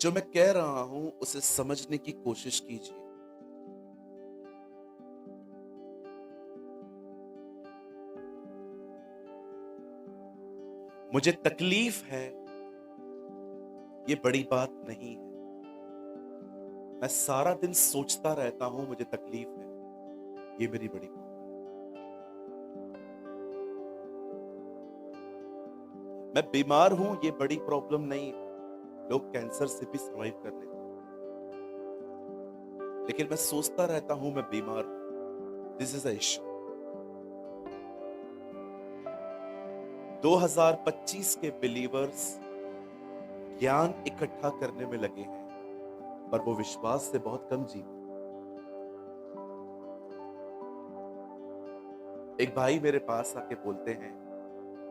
जो मैं कह रहा हूं उसे समझने की कोशिश कीजिए। मुझे तकलीफ है, ये बड़ी बात नहीं है। मैं सारा दिन सोचता रहता हूं मुझे तकलीफ है, ये मेरी बड़ी बात। मैं बीमार हूं, ये बड़ी प्रॉब्लम नहीं है। लोग कैंसर से भी सर्वाइव कर लेते हैं। लेकिन मैं सोचता रहता हूं मैं बीमार हूं। This is a issue. 2025 के बिलीवर्स ज्ञान इकट्ठा करने में लगे हैं, पर वो विश्वास से बहुत कम जीते। एक भाई मेरे पास आके बोलते हैं,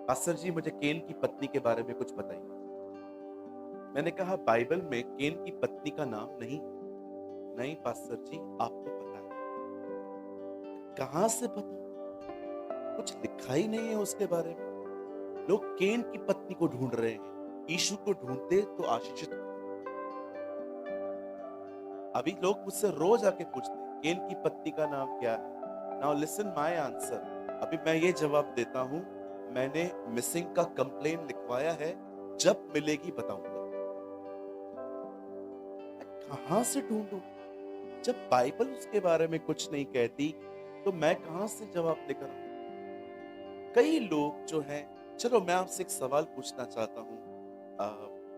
पास्टर जी मुझे केन की पत्नी के बारे में कुछ बताइए। मैंने कहा बाइबल में केन की पत्नी का नाम नहीं। नहीं पास्टर जी आपको पता है। कहां से पता? कुछ लिखा ही नहीं है उसके बारे में। लोग केन की पत्नी को ढूंढ रहे हैं, यीशु को ढूंढते तो आशीषित होते। अभी लोग मुझसे रोज आके पूछते हैं केन की पत्नी का नाम क्या है। Now listen my answer. अभी मैं ये जवाब देता हूं, मैंने मिसिंग का कंप्लेन लिखवाया है, जब मिलेगी बताऊंगा। मैं कहां से ढूंढूं? जब बाइबल उसके बारे में कुछ नहीं कहती, तो मैं कहां से जवाब लेकर आऊं? कई लोग जो हैं, चलो मैं आपसे एक सवाल पूछना चाहता हूं।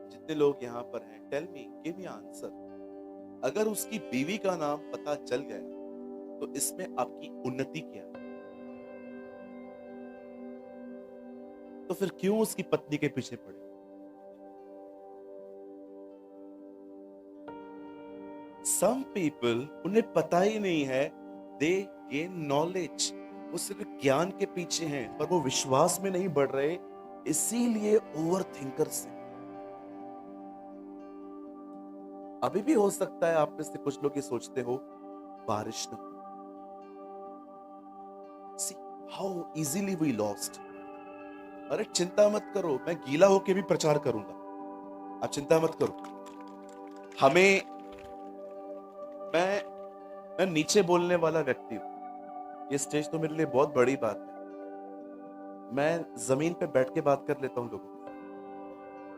जितने लोग यहाँ पर हैं, tell me, give me answer. अगर उसकी बीवी का नाम पता चल गया, तो इसमें आपकी उन्नति क्या है? तो फिर क्यों उसकी पत्नी के पीछे पड़े? सम पीपल, उन्हें पता ही नहीं है, दे गेन नॉलेज। वो सिर्फ ज्ञान के पीछे हैं, पर वो विश्वास में नहीं बढ़ रहे, इसीलिए ओवर थिंकर्स हैं। अभी भी हो सकता है आप में से कुछ लोग ये सोचते हो बारिश न हो। See how easily we lost. अरे चिंता मत करो, मैं गीला होके भी प्रचार करूंगा। आप चिंता मत करो। हमें मैं मैं नीचे बोलने वाला व्यक्ति हूँ। ये स्टेज तो मेरे लिए बहुत बड़ी बात है। मैं जमीन पे बैठ के बात कर लेता हूँ लोगों के साथ।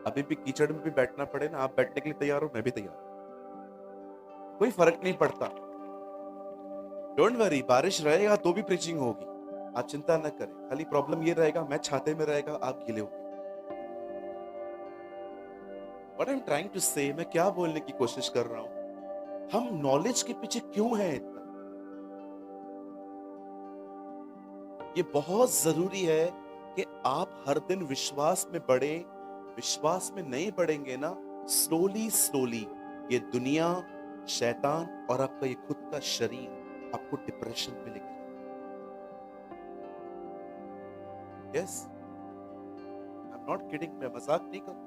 अभी भी कीचड़ में भी बैठना पड़े ना, आप बैठने के लिए तैयार हो, मैं भी तैयार हूँ। कोई फर्क नहीं पड़ता। डोंट वरी, बारिश रहेगा तो भी प्रीचिंग होगी। आप चिंता न करें। खाली प्रॉब्लम ये रहेगा, मैं छाते में रहेगा, आप गीले होंगे। What I am trying to say, मैं क्या बोलने की कोशिश कर रहा हूँ, हम नॉलेज के पीछे क्यों हैं इतना? ये बहुत जरूरी है कि आप हर दिन विश्वास में बढ़े। विश्वास में नहीं बढ़ेंगे ना, स्लोली स्लोली ये दुनिया, शैतान और आपका ये खुद का शरीर आपको डिप्रेशन में लेके जाएगा। Yes, I am not kidding, मैं मजाक नहीं कर रहा।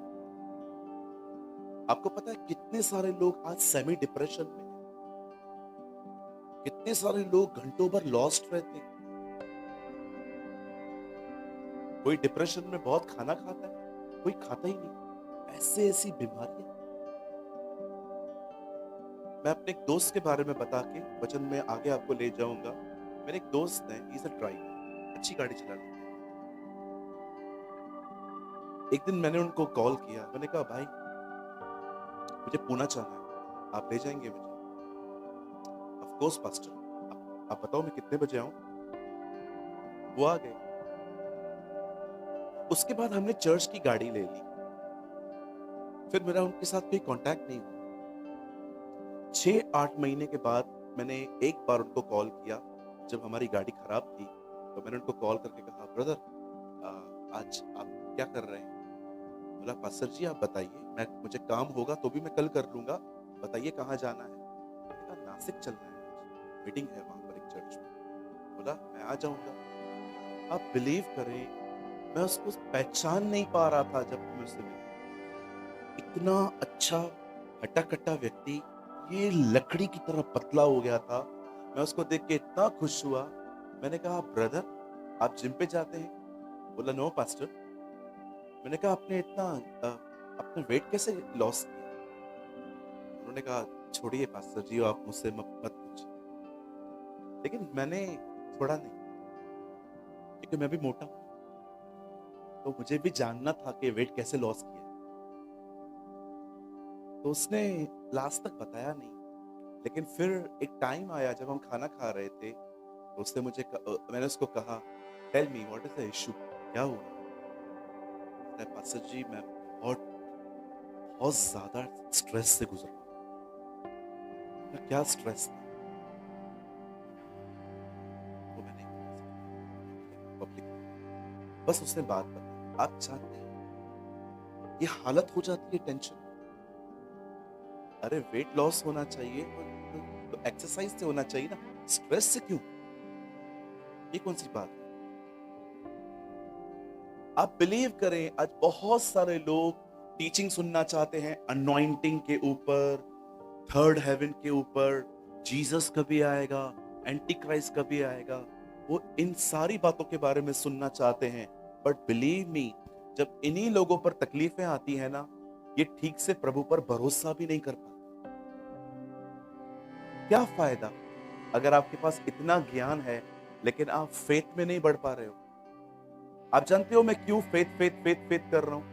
आपको पता है कितने सारे लोग आज सेमी डिप्रेशन में हैं? कितने सारे लोग घंटों भर लॉस्ट रहते हैं? कोई डिप्रेशन में बहुत खाना खाता है, कोई खाता ही नहीं। ऐसे ऐसी बीमारियां। मैं अपने एक दोस्त के बारे में बता के वचन में आगे आपको ले जाऊंगा। मेरे एक दोस्त है, ही इज अ ड्राइवर, अच्छी गाड़ी चला लेते हैं। एक दिन मैंने उनको कॉल किया, मैंने कहा भाई मुझे पूना जाना है, आप ले जाएंगे मुझे? ऑफ कोर्स पास्टर, आप बताओ मैं कितने बजे आऊं? वो आ गए। उसके बाद हमने चर्च की गाड़ी ले ली। फिर मेरा उनके साथ कोई कांटेक्ट नहीं हुआ। 6-8 महीने के बाद मैंने एक बार उनको कॉल किया, जब हमारी गाड़ी खराब थी। तो मैंने उनको कॉल करके कहा, ब्रदर आज आप क्या कर रहे हैं? बोला पास्टर जी आप बताइए, मैं मुझे काम होगा तो भी मैं कल कर लूंगा, बताइए कहाँ जाना है? मैंने कहा नासिक चलना है, आज मीटिंग है वहां पर एक चर्च में। बोला मैं आ जाऊंगा। आप बिलीव करें, मैं उसको पहचान नहीं पा रहा था जब मैं उससे मिला। इतना अच्छा हट्टा कट्टा व्यक्ति, ये लकड़ी की तरह पतला हो गया था। मैं उसको देख के इतना खुश हुआ। मैंने कहा ब्रदर आप जिम पे जाते हैं? बोला नो पास्टर। मैंने कहा आपने इतना अपना वेट कैसे लॉस किया? उन्होंने कहा छोड़िए पास्टर जी, आप मुझसे मत पूछिए। लेकिन मैंने छोड़ा नहीं, क्योंकि मैं भी मोटा हूं, तो मुझे भी जानना था कि वेट कैसे लॉस किया। तो उसने लास्ट तक बताया नहीं। लेकिन फिर एक टाइम आया जब हम खाना खा रहे थे, तो उसने मैंने उसको कहा, tell me what is the issue, क्या हुआ? कहता है, पास्टर जी मैं बहुत बहुत ज्यादा स्ट्रेस से गुजर रहा हूं। क्या स्ट्रेस था? वो मैंने पब्लिक, बस उसने बात बताई। आप जानते हैं ये हालत हो जाती है टेंशन। अरे वेट लॉस होना चाहिए तो एक्सरसाइज से होना चाहिए ना, स्ट्रेस से क्यों? ये कौन सी बात है? आप बिलीव करें, आज बहुत सारे लोग टीचिंग सुनना चाहते हैं अनॉइंटिंग के ऊपर, थर्ड हेवन के ऊपर, जीसस कभी आएगा, एंटी क्राइस्ट कभी आएगा, वो इन सारी बातों के बारे में सुनना चाहते हैं। बट बिलीव मी, जब इन्हीं लोगों पर तकलीफें आती है ना, ये ठीक से प्रभु पर भरोसा भी नहीं कर पाते। क्या फायदा अगर आपके पास इतना ज्ञान है लेकिन आप फेथ में नहीं बढ़ पा रहे हो? आप जानते हो मैं क्यों फेथ फेथ फेथ फेथ कर रहा हूं?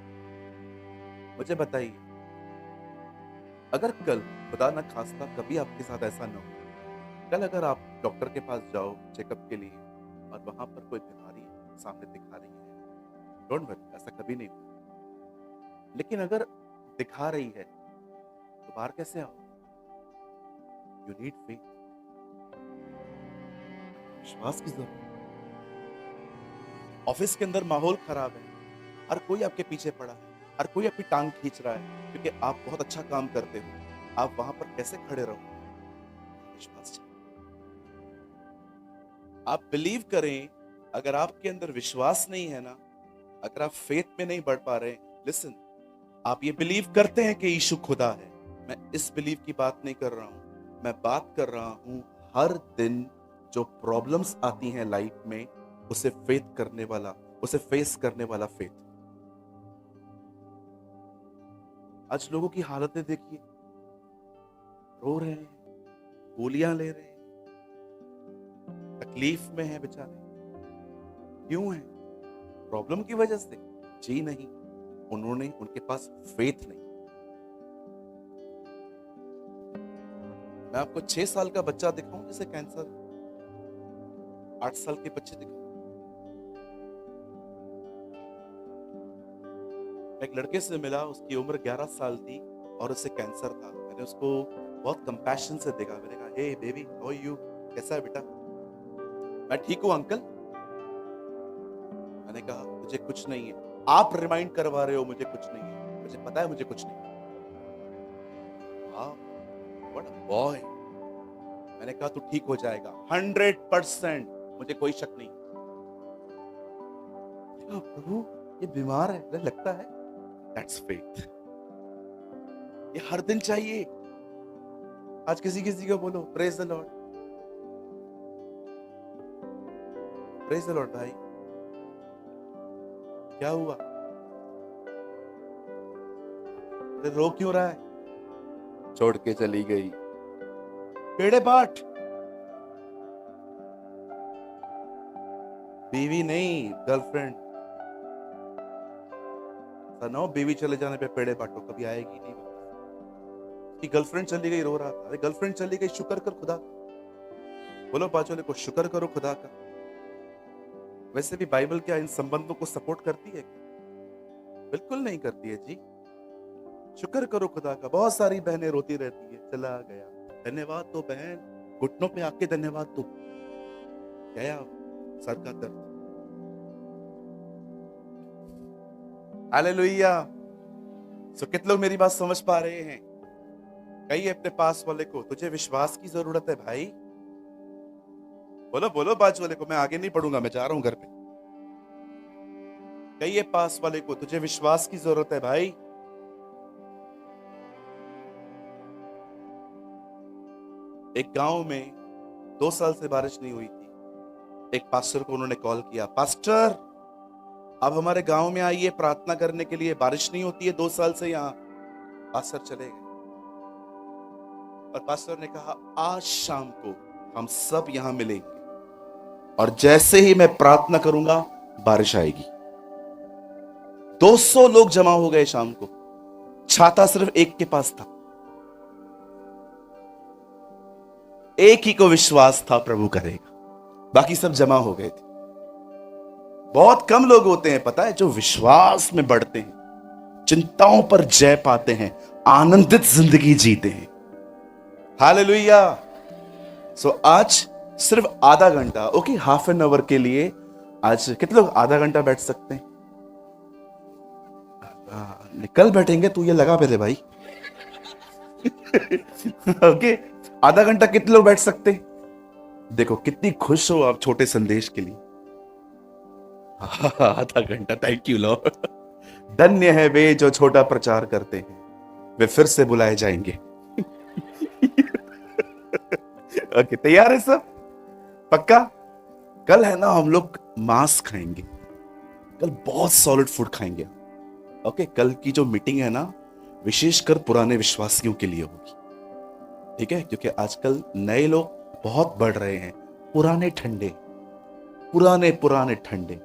मुझे बताइए। अगर कल खुदा ना खास्ता कभी आपके साथ ऐसा ना हो, कल अगर आप डॉक्टर के पास जाओ चेकअप के लिए और वहां पर कोई बीमारी सामने दिखा रही है, डोंट वरी, ऐसा कभी नहीं हुआ। लेकिन अगर दिखा रही है तो बाहर कैसे आओ? यू नीड फेथ, विश्वास की जरूरत। ऑफिस के अंदर माहौल खराब है, हर कोई आपके पीछे पड़ा है, हर कोई अपनी टांग खींच रहा है क्योंकि आप बहुत अच्छा काम करते हो। आप वहां पर कैसे खड़े रहो? विश्वास चाहिए। आप बिलीव करें, अगर आपके अंदर विश्वास नहीं है ना, अगर आप फेथ में नहीं बढ़ पा रहे, लिसन, आप ये बिलीव करते हैं कि यीशु खुदा है, मैं इस बिलीव की बात नहीं कर रहा हूं, मैं बात कर रहा हूं हर दिन जो प्रॉब्लम्स आती हैं लाइफ में, उसे फेथ करने वाला, उसे फेस करने वाला फेथ। आज लोगों की हालतें देखिए, रो रहे हैं, गोलियां ले रहे हैं, तकलीफ में है बेचारे। क्यों है? प्रॉब्लम की वजह से? जी नहीं, उनके पास फेथ नहीं। मैं आपको 6 साल का बच्चा दिखाऊं जिसे कैंसर, 8 साल के बच्चे दिखाऊं? मैं एक लड़के से मिला, उसकी उम्र 11 साल थी और उसे कैंसर था। मैंने उसको बहुत कंपैशन से देखा। मैंने कहा, हे बेबी, हाउ आर यू, कैसा है बेटा? मैं ठीक हूं अंकल। मैंने कहा, मुझे कुछ नहीं है, आप रिमाइंड करवा रहे हो मुझे कुछ नहीं है, मुझे पता है मुझे कुछ नहीं है। वाह, व्हाट अ बॉय। मैंने कहा तू ठीक हो जाएगा 100%, मुझे कोई शक नहीं। प्रभु ये बीमार है, लगता है। That's faith. ये हर दिन चाहिए। आज किसी किसी को बोलो praise the Lord, praise the Lord. भाई क्या हुआ? अरे रो क्यों रहा है? छोड़ के चली गई, पेड़े पाठ। बीवी नहीं, गर्लफ्रेंड। सनो, बीवी चले जाने पे पेड़े बांटो, कभी आएगी नहीं वापस। कि गर्लफ्रेंड चली गई, रो रहा था। अरे गर्लफ्रेंड चली गई, शुक्र कर खुदा का। बोलो बाजू को, शुक्र करो खुदा का। वैसे भी बाइबल क्या इन संबंधों को सपोर्ट करती है? बिल्कुल नहीं करती है जी। शुक्र करो खुदा का। बहुत सारी बहनें रोती रहती है, चला गया, धन्यवाद दो बहन, घुटनों पे आके धन्यवाद दो, गया सर का दर्द। हालेलुया। सो कितने लोग मेरी बात समझ पा रहे हैं? कहिए अपने पास वाले को, तुझे विश्वास की जरूरत है भाई। बोलो बोलो बाजू वाले को, मैं आगे नहीं पढ़ूंगा, मैं जा रहा हूं घर पे। कहिए पास वाले को, तुझे विश्वास की जरूरत है भाई। एक गांव में 2 साल से बारिश नहीं हुई थी। एक पास्टर को उन्होंने कॉल किया, पास्टर अब हमारे गांव में आइए प्रार्थना करने के लिए, बारिश नहीं होती है 2 साल से यहाँ। पास्टर चले गए। और पास्टर ने कहा आज शाम को हम सब यहां मिलेंगे और जैसे ही मैं प्रार्थना करूंगा बारिश आएगी। 200 लोग जमा हो गए शाम को। छाता सिर्फ एक के पास था, एक ही को विश्वास था प्रभु करेगा, बाकी सब जमा हो गए थे। बहुत कम लोग होते हैं पता है जो विश्वास में बढ़ते हैं, चिंताओं पर जय पाते हैं, आनंदित जिंदगी जीते हैं। हालेलुया। सो आज सिर्फ आधा घंटा, ओके, हाफ एन आवर के लिए। आज कितने लोग आधा घंटा बैठ सकते हैं? कल बैठेंगे, तू ये लगा पहले भाई। ओके, आधा घंटा कितने लोग बैठ सकते हैं? देखो कितनी खुश हो आप छोटे संदेश के लिए। आधा घंटा, थैंक यू लॉर्ड। धन्य है वे जो छोटा प्रचार करते हैं, वे फिर से बुलाए जाएंगे। ओके, तैयार है सब? पक्का? कल है ना हम लोग मांस खाएंगे, कल बहुत सॉलिड फूड खाएंगे। ओके, कल की जो मीटिंग है ना विशेषकर पुराने विश्वासियों के लिए होगी, ठीक है? क्योंकि आजकल नए लोग बहुत बढ़ रहे हैं, पुराने ठंडे, पुराने ठंडे,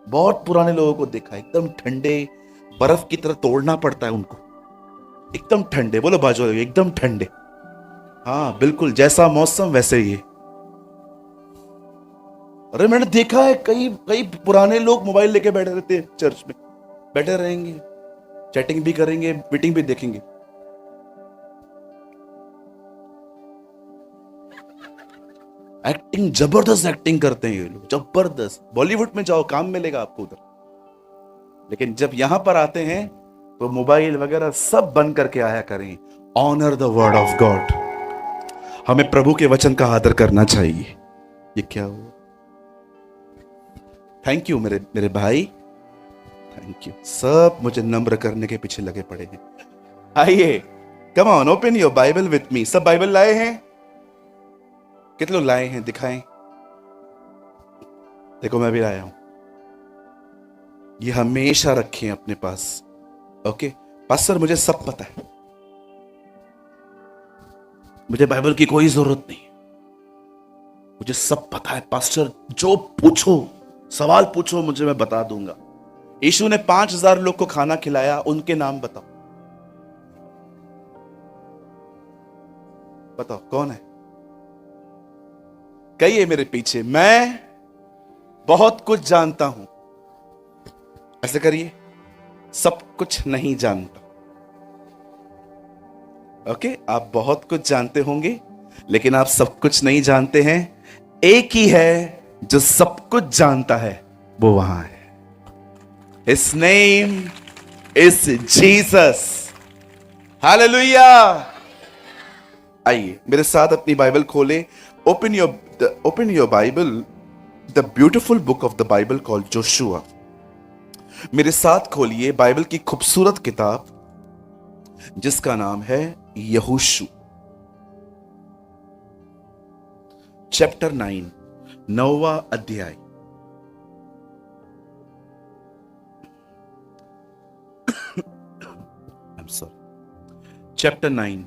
बहुत पुराने लोगों को देखा एकदम ठंडे, बर्फ की तरह तोड़ना पड़ता है उनको, एकदम ठंडे। बोलो बाजू वाले, एकदम ठंडे। हाँ बिल्कुल, जैसा मौसम वैसे ही। अरे मैंने देखा है कई कई पुराने लोग मोबाइल लेके बैठे रहते हैं चर्च में, बैठे रहेंगे, चैटिंग भी करेंगे, मीटिंग भी देखेंगे। एक्टिंग, जबरदस्त एक्टिंग करते हैं ये लोग, जबरदस्त। बॉलीवुड में जाओ, काम मिलेगा आपको उधर। लेकिन जब यहां पर आते हैं तो मोबाइल वगैरह सब बंद करके आया करें। Honour the word of God. हमें प्रभु के वचन का आदर करना चाहिए। ये क्या हुआ? थैंक यू मेरे मेरे भाई, थैंक यू। सब मुझे नम्र करने के पीछे लगे पड़े हैं। आइए, come on, open your Bible with me. सब बाइबल लाए हैं? कितने लोग लाए हैं? दिखाएं। देखो मैं भी लाया हूं। ये हमेशा रखें अपने पास। ओके पास्टर, मुझे सब पता है, मुझे बाइबल की कोई जरूरत नहीं, मुझे सब पता है पास्टर। जो पूछो, सवाल पूछो मुझे, मैं बता दूंगा। यीशु ने 5000 लोग को खाना खिलाया, उनके नाम बताओ, बताओ कौन है? कहिए मेरे पीछे, मैं बहुत कुछ जानता हूं। ऐसे करिए, सब कुछ नहीं जानता। ओके, आप बहुत कुछ जानते होंगे लेकिन आप सब कुछ नहीं जानते हैं। एक ही है जो सब कुछ जानता है, वो वहां है। His name is Jesus. Hallelujah. आइए मेरे साथ अपनी बाइबल खोलें। Open your Bible, the beautiful book of the Bible called Joshua. मेरे साथ खोलिए बाइबल की खूबसूरत किताब जिसका नाम है यहोशू, चैप्टर 9, 9वां अध्याय। चैप्टर 9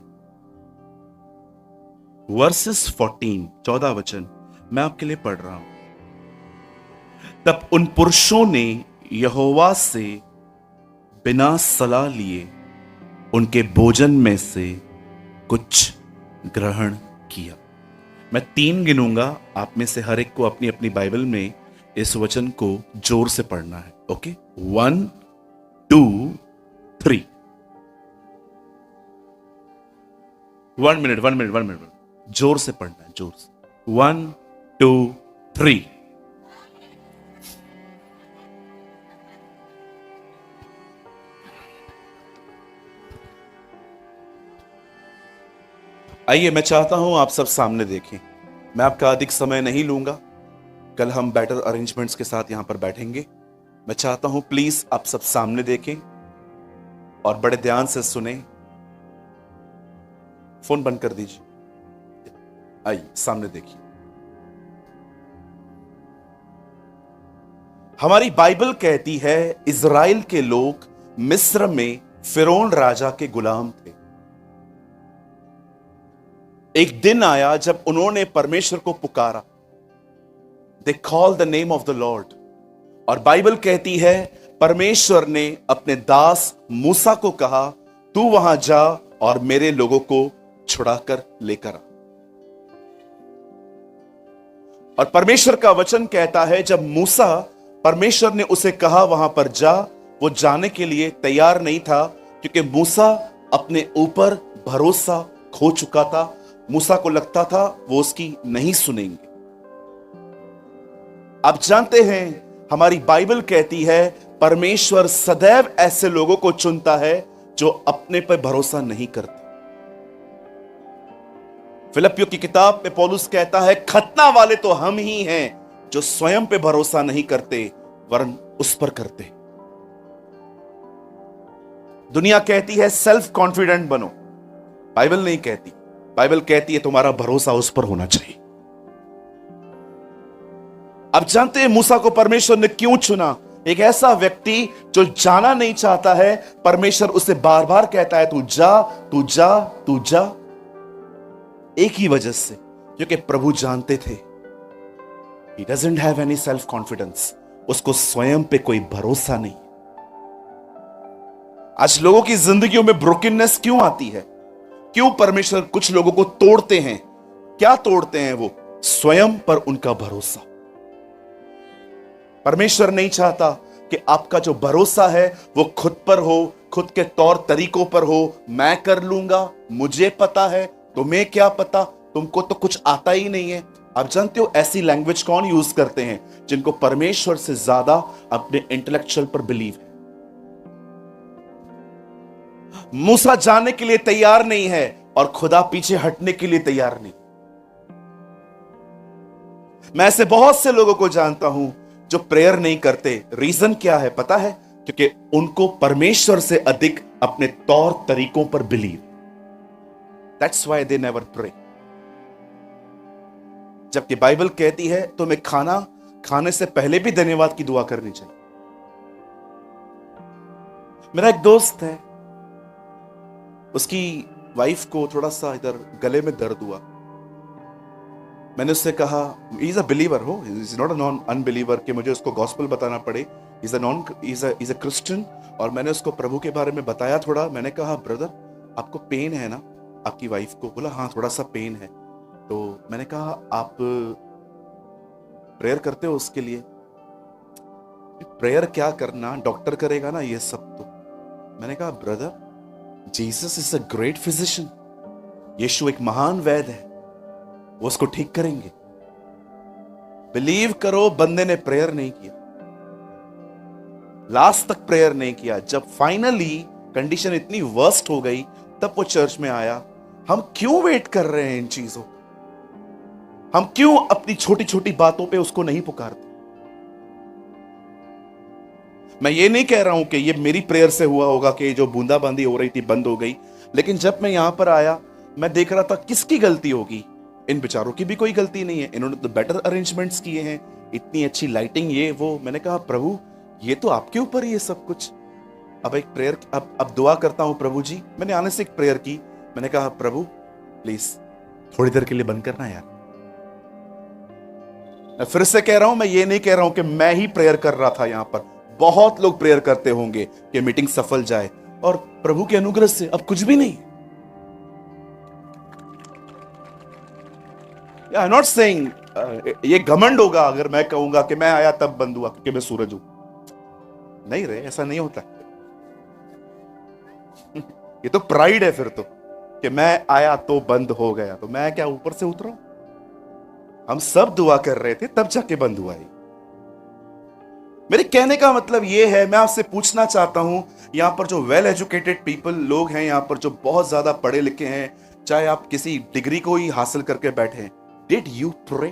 वर्सेस 14, 14 वचन मैं आपके लिए पढ़ रहा हूं। तब उन पुरुषों ने यहोवा से बिना सलाह लिए उनके भोजन में से कुछ ग्रहण किया। मैं 3 गिनूंगा, आप में से हर एक को अपनी अपनी बाइबल में इस वचन को जोर से पढ़ना है। ओके, 1 2 3। 1 मिनट, जोर से पढ़ना है, जोर से। 1 2 3। आइए, मैं चाहता हूं आप सब सामने देखें। मैं आपका अधिक समय नहीं लूंगा, कल हम बेटर अरेंजमेंट्स के साथ यहां पर बैठेंगे। मैं चाहता हूं प्लीज आप सब सामने देखें और बड़े ध्यान से सुने। फोन बंद कर दीजिए। आइए सामने देखिए। हमारी बाइबल कहती है इज़राइल के लोग मिस्र में फिरौन राजा के गुलाम थे। एक दिन आया जब उन्होंने परमेश्वर को पुकारा। They call the name of the Lord. और बाइबल कहती है परमेश्वर ने अपने दास मूसा को कहा, तू वहां जा और मेरे लोगों को छुड़ाकर लेकर आ। और परमेश्वर का वचन कहता है जब मूसा, परमेश्वर ने उसे कहा वहां पर जा, वो जाने के लिए तैयार नहीं था, क्योंकि मूसा अपने ऊपर भरोसा खो चुका था। मूसा को लगता था वो उसकी नहीं सुनेंगे। आप जानते हैं हमारी बाइबल कहती है परमेश्वर सदैव ऐसे लोगों को चुनता है जो अपने पर भरोसा नहीं करते। फिलिप्पियों की किताब में पौलुस कहता है खतना वाले तो हम ही हैं जो स्वयं पे भरोसा नहीं करते वरन उस पर करते। दुनिया कहती है सेल्फ कॉन्फिडेंट बनो, बाइबल नहीं कहती। बाइबल कहती है तुम्हारा भरोसा उस पर होना चाहिए। अब जानते हैं मूसा को परमेश्वर ने क्यों चुना? एक ऐसा व्यक्ति जो जाना नहीं चाहता है, परमेश्वर उसे बार बार कहता है तू जा, तू जा, तू जा। एक ही वजह से, क्योंकि प्रभु जानते थे he doesn't have any self confidence, उसको स्वयं पे कोई भरोसा नहीं। आज लोगों की जिंदगियों में ब्रोकननेस क्यों आती है? क्यों परमेश्वर कुछ लोगों को तोड़ते हैं? क्या तोड़ते हैं वो? स्वयं पर उनका भरोसा। परमेश्वर नहीं चाहता कि आपका जो भरोसा है वो खुद पर हो, खुद के तौर तरीकों पर हो। मैं कर लूंगा, मुझे पता है, तुम्हें क्या पता, तुमको तो कुछ आता ही नहीं है। आप जानते हो ऐसी लैंग्वेज कौन यूज करते हैं? जिनको परमेश्वर से ज्यादा अपने इंटेलेक्चुअल पर बिलीव है। मूसा जाने के लिए तैयार नहीं है और खुदा पीछे हटने के लिए तैयार नहीं। मैं ऐसे बहुत से लोगों को जानता हूं जो प्रेयर नहीं करते। रीजन क्या है पता है? क्योंकि उनको परमेश्वर से अधिक अपने तौर तरीकों पर believe. That's why they never pray. जबकि बाइबल कहती है तुम्हें खाना खाने से पहले भी धन्यवाद की दुआ करनी चाहिए। मेरा एक दोस्त है, उसकी वाइफ को थोड़ा सा इधर गले में दर्द हुआ। मैंने उससे कहा, ही इज अ बिलीवर हो, he is not a non unbeliever कि मुझे उसको गॉस्पेल बताना पड़े। Is a Christian. और मैंने उसको प्रभु के बारे में बताया थोड़ा। मैंने कहा ब्रदर आपको पेन है ना आपकी वाइफ को? बोला हाँ थोड़ा सा पेन है। तो मैंने कहा आप प्रेयर करते हो उसके लिए? प्रेयर क्या करना, डॉक्टर करेगा ना ये सब। तो मैंने कहा brother Jesus is a great physician, यीशु एक महान वैद्य है, वो उसको ठीक करेंगे। बिलीव करो बंदे ने प्रेयर नहीं किया, लास्ट तक प्रेयर नहीं किया। जब फाइनली कंडीशन इतनी वर्स्ट हो गई तब वो चर्च में आया। हम क्यों वेट कर रहे हैं इन चीजों? हम क्यों अपनी छोटी छोटी बातों पे उसको नहीं पुकारते? मैं ये नहीं कह रहा हूं कि ये मेरी प्रेयर से हुआ होगा कि जो बूंदाबांदी हो रही थी बंद हो गई, लेकिन जब मैं यहां पर आया मैं देख रहा था किसकी गलती होगी। इन बेचारों की भी कोई गलती नहीं है, इन्होंने तो बेटर अरेंजमेंट्स किए हैं, इतनी अच्छी लाइटिंग, ये वो। मैंने कहा प्रभु ये तो आपके ऊपर ही है सब कुछ। अब एक प्रेयर, अब दुआ करता हूं प्रभु जी। मैंने आने से एक प्रेयर की, मैंने कहा प्रभु प्लीज थोड़ी देर के लिए बंद करना यार। मैं फिर से कह रहा हूं, मैं ये नहीं कह रहा हूं कि मैं ही प्रेयर कर रहा था। यहां पर बहुत लोग प्रेयर करते होंगे कि मीटिंग सफल जाए, और प्रभु के अनुग्रह से अब कुछ भी नहीं। आई एम नॉट सेइंग ये घमंड होगा अगर मैं कहूंगा कि मैं आया तब बंद हुआ क्योंकि मैं सूरज हूं। नहीं रे, ऐसा नहीं होता। ये तो प्राइड है फिर तो, कि मैं आया तो बंद हो गया। तो मैं क्या ऊपर से उतरा? हम सब दुआ कर रहे थे तब जाके बंद हुआ है। मेरे कहने का मतलब ये है, मैं आपसे पूछना चाहता हूं, यहां पर जो वेल एजुकेटेड पीपल लोग हैं, यहां पर जो बहुत ज्यादा पढ़े लिखे हैं, चाहे आप किसी डिग्री को ही हासिल करके बैठे हैं, डिड यू प्रे?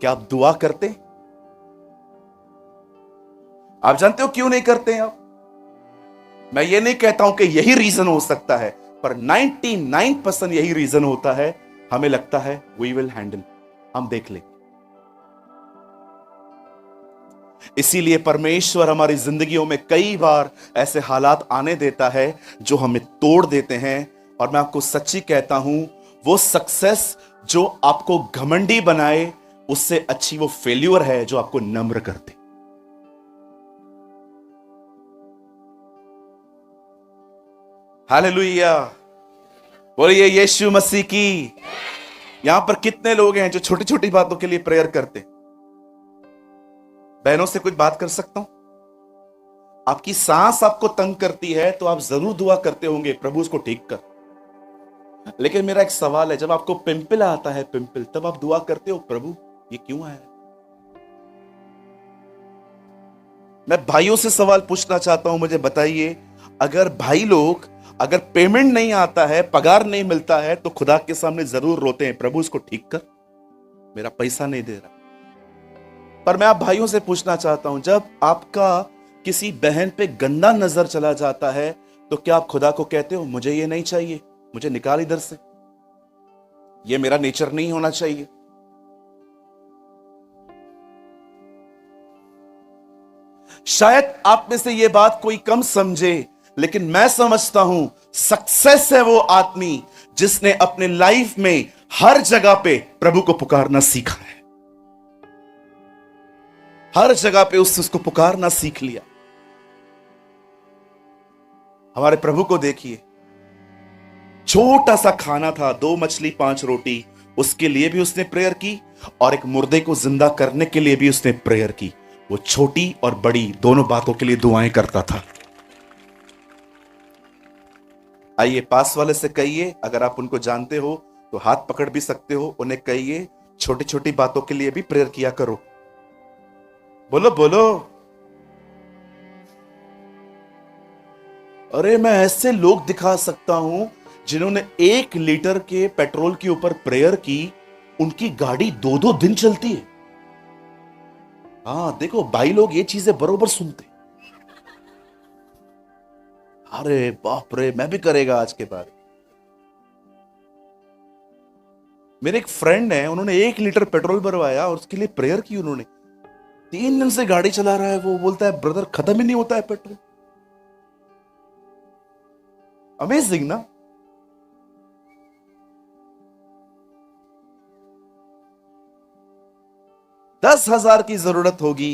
क्या आप दुआ करते? आप जानते हो क्यों नहीं करते हैं आप? मैं ये नहीं कहता हूं कि यही रीजन हो सकता है, पर 99% यही रीजन होता है। हमें लगता है वी विल हैंडल, हम देख लेंगे। इसीलिए परमेश्वर हमारी जिंदगियों में कई बार ऐसे हालात आने देता है जो हमें तोड़ देते हैं, और मैं आपको सच्ची कहता हूं, वो सक्सेस जो आपको घमंडी बनाए, उससे अच्छी वो फेल्यूर है जो आपको नम्र कर दे। हालेलुया, बोलिए यीशु मसीह की। यहां पर कितने लोग हैं जो छोटी छोटी बातों के लिए प्रेयर करते? बहनों से कुछ बात कर सकता हूं? आपकी सांस आपको तंग करती है तो आप जरूर दुआ करते होंगे, प्रभु उसको ठीक कर। लेकिन मेरा एक सवाल है, जब आपको पिंपल आता है, पिंपल, तब आप दुआ करते हो, प्रभु ये क्यों आया? मैं भाइयों से सवाल पूछना चाहता हूं, मुझे बताइए, अगर भाई लोग, अगर पेमेंट नहीं आता है, पगार नहीं मिलता है, तो खुदा के सामने जरूर रोते हैं, प्रभु इसको ठीक कर, मेरा पैसा नहीं दे रहा। पर मैं आप भाइयों से पूछना चाहता हूं, जब आपका किसी बहन पे गंदा नजर चला जाता है, तो क्या आप खुदा को कहते हो, मुझे ये नहीं चाहिए, मुझे निकाल इधर से, ये मेरा नेचर नहीं होना चाहिए? शायद आप में से ये बात कोई कम समझे, लेकिन मैं समझता हूं सक्सेस है वो आदमी जिसने अपने लाइफ में हर जगह पे प्रभु को पुकारना सीखा है। हर जगह पे उसको पुकारना सीख लिया। हमारे प्रभु को देखिए, छोटा सा खाना था, 2 मछली 5 रोटी, उसके लिए भी उसने प्रेयर की, और एक मुर्दे को जिंदा करने के लिए भी उसने प्रेयर की। वो छोटी और बड़ी दोनों बातों के लिए दुआएं करता था। आइए पास वाले से कहिए, अगर आप उनको जानते हो तो हाथ पकड़ भी सकते हो, उन्हें कहिए छोटी छोटी बातों के लिए भी प्रेयर किया करो। बोलो बोलो। अरे मैं ऐसे लोग दिखा सकता हूं जिन्होंने 1 लीटर के पेट्रोल के ऊपर प्रेयर की, उनकी गाड़ी 2-2 दिन चलती है। हाँ देखो, भाई लोग ये चीजें बरोबर सुनते। अरे बाप रे, मैं भी करेगा आज के बाद। मेरे एक फ्रेंड है, उन्होंने 1 लीटर पेट्रोल भरवाया और उसके लिए प्रेयर की उन्होंने। 3 दिन से गाड़ी चला रहा है, वो बोलता है ब्रदर खत्म ही नहीं होता है पेट्रोल। अमेजिंग ना। $10,000 की जरूरत होगी।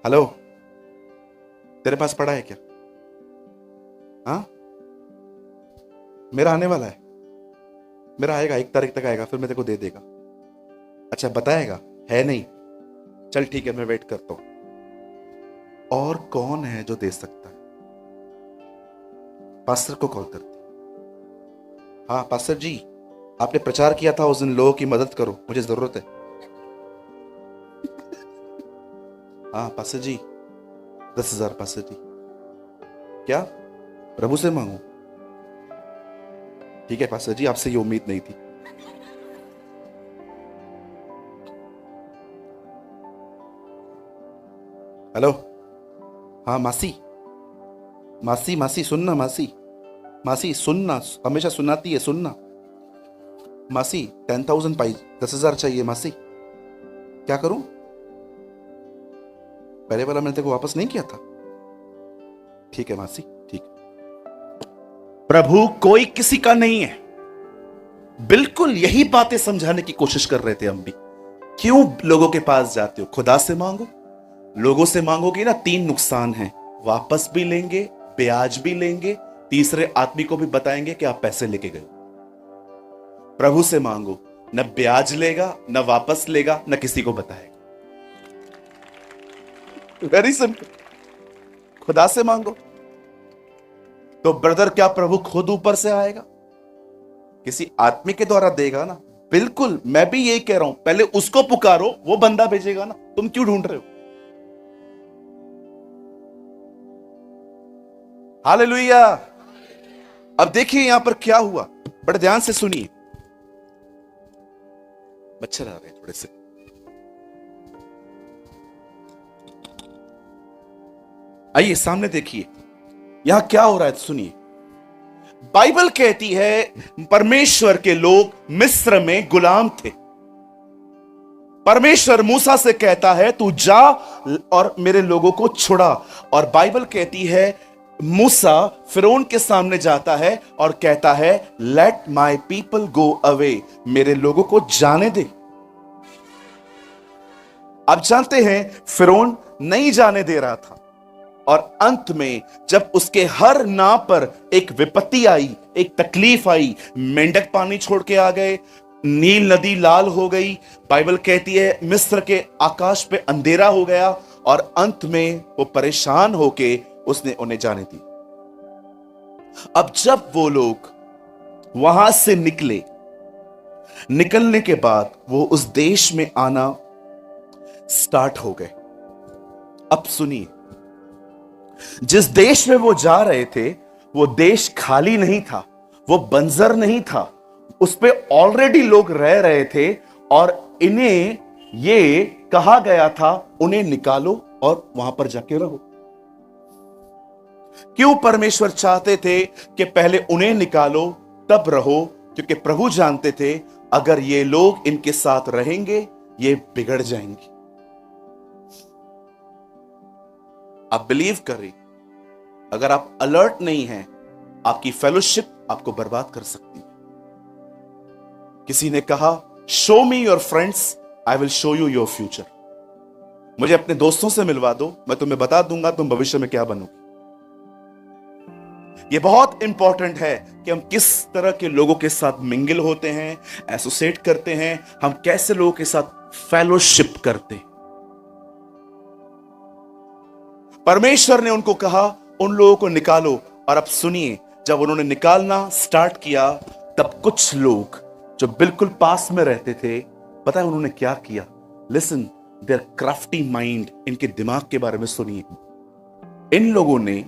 हेलो, तेरे पास पड़ा है क्या? हाँ, मेरा आने वाला है, मेरा आएगा 1 तारीख तक आएगा, फिर मैं तेरे को दे देगा। अच्छा बताएगा? है नहीं, चल ठीक है, मैं वेट करता हूं। और कौन है जो दे सकता है? पास्टर को कॉल करती। हाँ पास्टर जी, आपने प्रचार किया था उस दिन, लोगों की मदद करो, मुझे जरूरत है। हाँ पास्टर जी, 10,000 पास्टर जी। क्या प्रभु से मांगू? ठीक है पास्टर जी, आपसे ये उम्मीद नहीं थी। हेलो, हाँ मासी, मासी मासी सुनना, मासी मासी सुनना, हमेशा सुनाती है, सुनना मासी। 10,000 पाई, 10,000 चाहिए मासी। क्या करूं? पहले वाला मैंने तेरे को वापस नहीं किया था। ठीक है मासी, ठीक। प्रभु कोई किसी का नहीं है। बिल्कुल यही बातें समझाने की कोशिश कर रहे थे हम भी। क्यों लोगों के पास जाते हो? खुदा से मांगो। लोगों से मांगोगे ना, 3 नुकसान हैं, वापस भी लेंगे, ब्याज भी लेंगे, तीसरे आदमी को भी बताएंगे कि आप पैसे लेके गए। प्रभु से मांगो, न ब्याज लेगा, न वापस लेगा, न किसी को बताएगा। Very simple. खुदा से मांगो तो ब्रदर, क्या प्रभु खुद ऊपर से आएगा? किसी आदमी के द्वारा देगा ना। बिल्कुल, मैं भी यही कह रहा हूं, पहले उसको पुकारो, वो बंदा भेजेगा ना। तुम क्यों ढूंढ रहे हो? हालेलुया। अब देखिए यहां पर क्या हुआ, बड़े ध्यान से सुनिए। मच्छर आ रहे हैं थोड़े से। आइए सामने देखिए यहां क्या हो रहा है, सुनिए। बाइबल कहती है परमेश्वर के लोग मिस्र में गुलाम थे। परमेश्वर मूसा से कहता है तू जा और मेरे लोगों को छुड़ा। और बाइबल कहती है मूसा फिरौन के सामने जाता है और कहता है, let my people go away, मेरे लोगों को जाने दे। आप जानते हैं फिरौन नहीं जाने दे रहा था, और अंत में जब उसके हर नाव पर एक विपत्ति आई, एक तकलीफ आई, मेंढक पानी छोड़ के आ गए, नील नदी लाल हो गई, बाइबल कहती है मिस्र के आकाश पे अंधेरा हो गया, और अंत में वो परेशान होके उसने उन्हें जाने दी। अब जब वो लोग वहां से निकलने के बाद वो उस देश में आना स्टार्ट हो गए। अब सुनिए, जिस देश में वो जा रहे थे वो देश खाली नहीं था, वो बंजर नहीं था, उस पे ऑलरेडी लोग रह रहे थे, और इन्हें ये कहा गया था उन्हें निकालो और वहां पर जाके रहो। क्यों परमेश्वर चाहते थे कि पहले उन्हें निकालो तब रहो? क्योंकि प्रभु जानते थे अगर ये लोग इनके साथ रहेंगे ये बिगड़ जाएंगे। आप बिलीव करें, अगर आप अलर्ट नहीं हैं, आपकी फेलोशिप आपको बर्बाद कर सकती है। किसी ने कहा, show me your friends, I will show you your future. मुझे अपने दोस्तों से मिलवा दो, मैं तुम्हें बता दूंगा तुम भविष्य में क्या बनोगे। ये बहुत इंपॉर्टेंट है कि हम किस तरह के लोगों के साथ मिंगल होते हैं, एसोसिएट करते हैं, हम कैसे लोगों के साथ फेलोशिप करते हैं। परमेश्वर ने उनको कहा उन लोगों को निकालो, और अब सुनिए, जब उन्होंने निकालना स्टार्ट किया तब कुछ लोग जो बिल्कुल पास में रहते थे, पता है उन्होंने क्या किया? लिसन, देयर क्राफ्टी माइंड, इनके दिमाग के बारे में सुनिए। इन लोगों ने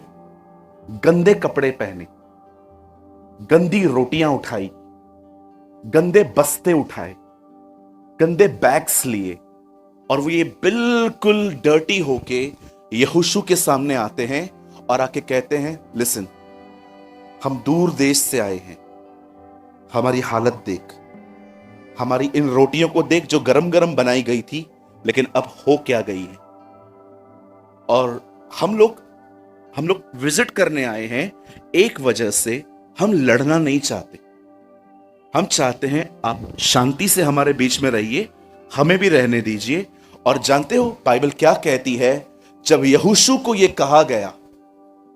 गंदे कपड़े पहने, गंदी रोटियां उठाई, गंदे बस्ते उठाए, गंदे बैग्स लिए, और वो ये बिल्कुल डर्टी होके यहोशू के सामने आते हैं और आके कहते हैं, लिसन, हम दूर देश से आए हैं, हमारी हालत देख, हमारी इन रोटियों को देख जो गरम गरम बनाई गई थी, लेकिन अब हो क्या गई है, और हम लोग विजिट करने आए हैं। एक वजह से हम लड़ना नहीं चाहते, हम चाहते हैं आप शांति से हमारे बीच में रहिए, हमें भी रहने दीजिए। और जानते हो बाइबल क्या कहती है? जब यहोशू को यह कहा गया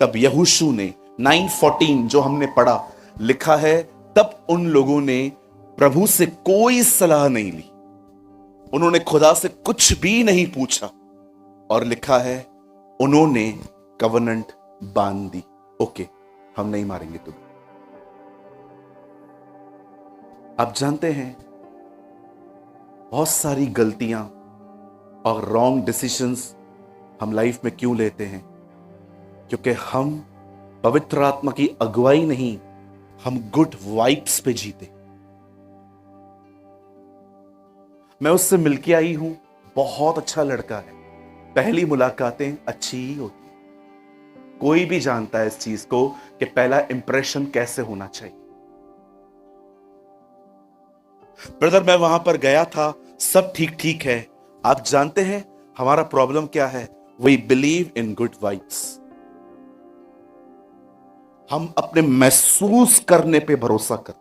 तब यहोशू ने 9:14 जो हमने पढ़ा, लिखा है, तब उन लोगों ने प्रभु से कोई सलाह नहीं ली, उन्होंने खुदा से कुछ भी नहीं पूछा, और लिखा है उन्होंने कवनेंट बांध दी, ओके हम नहीं मारेंगे तुम्हें। आप जानते हैं बहुत सारी गलतियां और रॉन्ग डिसीजंस हम लाइफ में क्यों लेते हैं? क्योंकि हम पवित्र आत्मा की अगुवाई नहीं, हम गुड वाइब्स पे जीते। मैं उससे मिलके आई हूं, बहुत अच्छा लड़का है, पहली मुलाकातें अच्छी ही होती, कोई भी जानता है इस चीज को कि पहला इंप्रेशन कैसे होना चाहिए। ब्रदर मैं वहां पर गया था, सब ठीक ठीक है। आप जानते हैं हमारा प्रॉब्लम क्या है? We believe in good vibes. हम अपने महसूस करने पे भरोसा करते,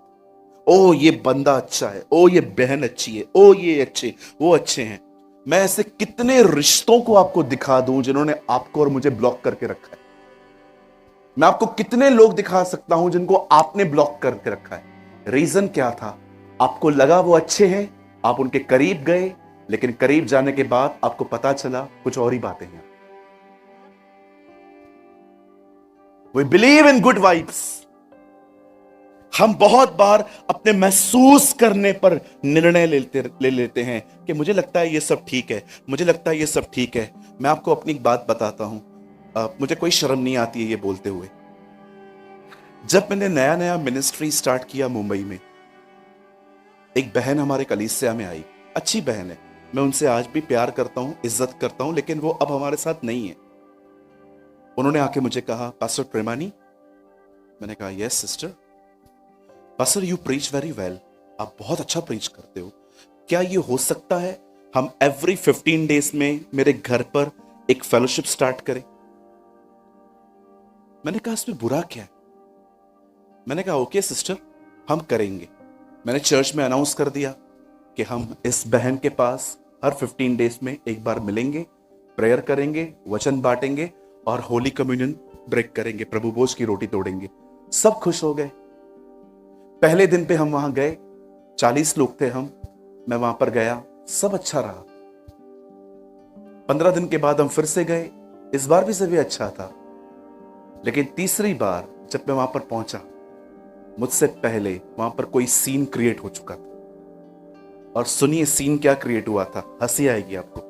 ओ ये बंदा अच्छा है, ओ ये बहन अच्छी है, ओ ये अच्छे, वो अच्छे हैं। मैं ऐसे कितने रिश्तों को आपको दिखा दूं जिन्होंने आपको और मुझे ब्लॉक करके रखा है। मैं आपको कितने लोग दिखा सकता हूं जिनको आपने ब्लॉक करके रखा है। रीजन क्या था? आपको लगा वो अच्छे हैं, आप उनके करीब गए, लेकिन करीब जाने के बाद आपको पता चला कुछ और ही बातें हैं। We believe in good vibes. हम बहुत बार अपने महसूस करने पर निर्णय ले लेते हैं कि मुझे लगता है ये सब ठीक है, मुझे लगता है ये सब ठीक है। मैं आपको अपनी एक बात बताता हूं, मुझे कोई शर्म नहीं आती है ये बोलते हुए। जब मैंने नया नया मिनिस्ट्री स्टार्ट किया मुंबई में, एक बहन हमारे कलीसिया में आई, अच्छी बहन है, मैं उनसे आज भी प्यार करता हूं, इज्जत करता हूं, लेकिन वो अब हमारे साथ नहीं है। उन्होंने आके मुझे कहा, पास्टर प्रेमानी। मैंने कहा, yes sister. Pastor you preach very well, आप बहुत अच्छा प्रीच करते हो। क्या ये हो सकता है हम एवरी 15 डेज में मेरे घर पर एक फेलोशिप स्टार्ट करें? मैंने कहा इसमें बुरा क्या है? मैंने कहा ओके सिस्टर, हम करेंगे। मैंने चर्च में अनाउंस कर दिया कि हम इस बहन के पास हर 15 डेज में एक बार मिलेंगे, प्रेयर करेंगे, वचन बांटेंगे और होली कम्युनियन ब्रेक करेंगे, प्रभु भोज की रोटी तोड़ेंगे। सब खुश हो गए। पहले दिन पे हम वहां गए, 40 लोग थे हम, मैं वहां पर गया, सब अच्छा रहा। 15 दिन के बाद हम फिर से गए, इस बार भी सभी अच्छा था। लेकिन तीसरी बार जब मैं वहां पर पहुंचा, मुझसे पहले वहां पर कोई सीन क्रिएट हो चुका था। और सुनिए सीन क्या क्रिएट हुआ था, हंसी आएगी आपको।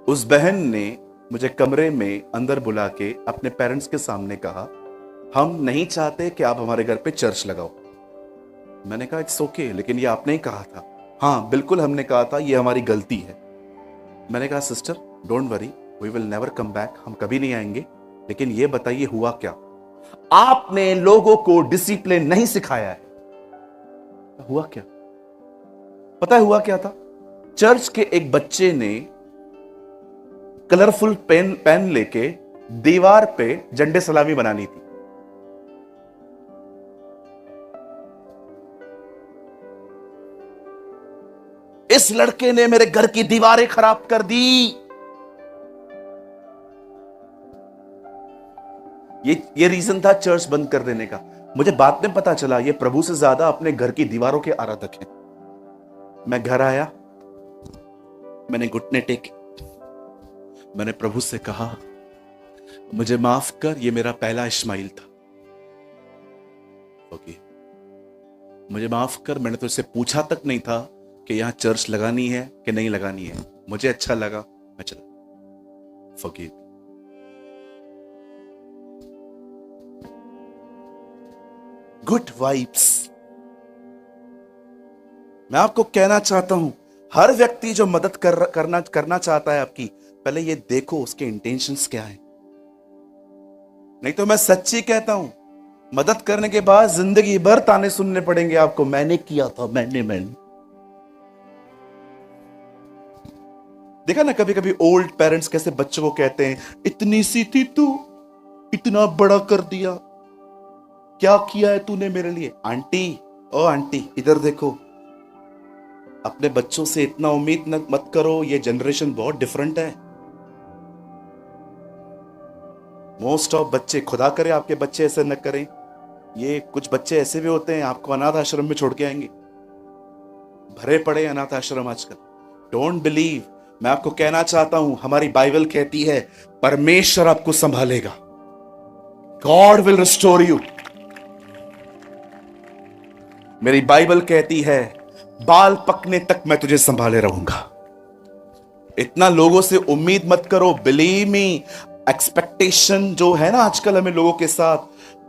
उस बहन ने मुझे कमरे में अंदर बुला के अपने पेरेंट्स के सामने कहा, हम नहीं चाहते कि आप हमारे घर पे चर्च लगाओ। मैंने कहा इट्स ओके, लेकिन ये आपने ही कहा था। हाँ बिल्कुल हमने कहा था, ये हमारी गलती है। मैंने कहा sister don't worry, we will never come back, हम कभी नहीं आएंगे। लेकिन ये बताइए हुआ क्या? आपने लोगों को डिसिप्लिन नहीं सिखाया है। हुआ क्या? पता है हुआ क्या था? चर्च के एक बच्चे ने कलरफुल पेन लेके दीवार पे झंडे सलामी बनानी थी। इस लड़के ने मेरे घर की दीवारें खराब कर दी। ये रीजन था चर्च बंद कर देने का। मुझे बाद में पता चला ये प्रभु से ज्यादा अपने घर की दीवारों के आराधक हैं। मैं घर आया, मैंने घुटने टेके, मैंने प्रभु से कहा मुझे माफ कर, ये मेरा पहला इस्माइल था। ओके, मुझे माफ कर, मैंने तो इससे पूछा तक नहीं था कि यहां चर्च लगानी है कि नहीं लगानी है। मुझे अच्छा लगा, मैं चला। फॉरगिव। Good vibes. मैं आपको कहना चाहता हूं, हर व्यक्ति जो मदद करना चाहता है आपकी, पहले ये देखो उसके इंटेंशंस क्या है। नहीं तो मैं सच्ची कहता हूं, मदद करने के बाद जिंदगी भर ताने सुनने पड़ेंगे आपको, मैंने किया था, मैंने। देखा ना कभी कभी ओल्ड पेरेंट्स कैसे बच्चों को कहते हैं, इतनी सी थी तू, इतना बड़ा कर दिया, क्या किया है तूने मेरे लिए। आंटी, ओ आंटी इधर देखो, अपने बच्चों से इतना उम्मीद मत करो, ये जनरेशन बहुत डिफरेंट है। मोस्ट ऑफ बच्चे, खुदा करे आपके बच्चे ऐसे न करें, ये कुछ बच्चे ऐसे भी होते हैं आपको अनाथ आश्रम में छोड़ के आएंगे। भरे पड़े अनाथ आश्रम आजकल। Don't believe. मैं आपको कहना चाहता हूं, हमारी बाइबल कहती है परमेश्वर आपको संभालेगा। God will restore you. मेरी बाइबल कहती है बाल पकने तक मैं तुझे संभाले रहूंगा। इतना लोगों से उम्मीद मत करो। बिलीव मी, एक्सपेक्टेशन जो है ना आजकल हमें लोगों के साथ,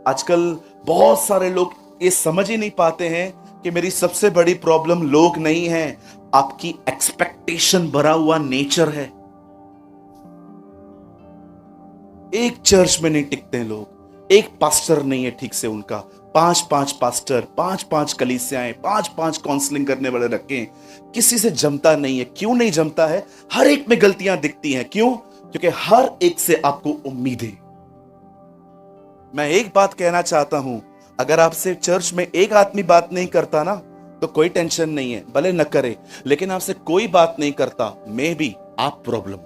आजकल बहुत सारे लोग ये समझ ही नहीं पाते हैं कि मेरी सबसे बड़ी प्रॉब्लम लोग नहीं है, आपकी एक्सपेक्टेशन भरा हुआ नेचर है। एक चर्च में नहीं टिकते हैं लोग, एक पास्टर नहीं है ठीक से उनका, 5-5 पास्टर, 5-5 कलीसियाएं, 5-5 काउंसलिंग करने वाले रखे हैं, किसी से जमता नहीं है। क्यों नहीं जमता है? हर एक में गलतियां दिखती हैं। क्यों? क्योंकि हर एक से आपको उम्मीद है। मैं एक बात कहना चाहता हूं, अगर आपसे चर्च में एक आदमी बात नहीं करता ना तो कोई टेंशन नहीं है, भले न करे। लेकिन आपसे कोई बात नहीं करता, मे बी आप प्रॉब्लम।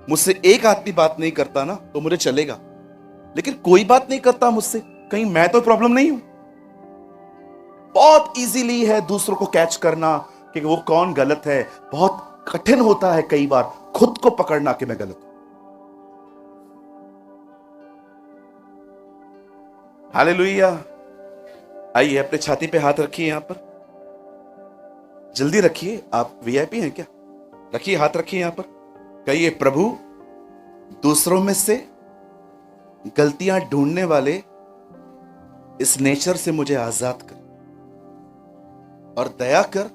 मुझसे एक आदमी बात नहीं करता ना तो मुझे चलेगा, लेकिन कोई बात नहीं करता मुझसे, कहीं मैं तो प्रॉब्लम नहीं हूं। बहुत इजीली है दूसरों को कैच करना कि वो कौन गलत है, बहुत कठिन होता है कई बार खुद को पकड़ना कि मैं गलत हूं। हालेलुया। आइए अपने छाती पे हाथ रखिए, यहां पर जल्दी रखिए। आप वीआईपी हैं क्या? रखिए, हाथ रखिए यहां पर। कहिए, प्रभु दूसरों में से गलतियां ढूंढने वाले इस नेचर से मुझे आजाद कर और दया कर,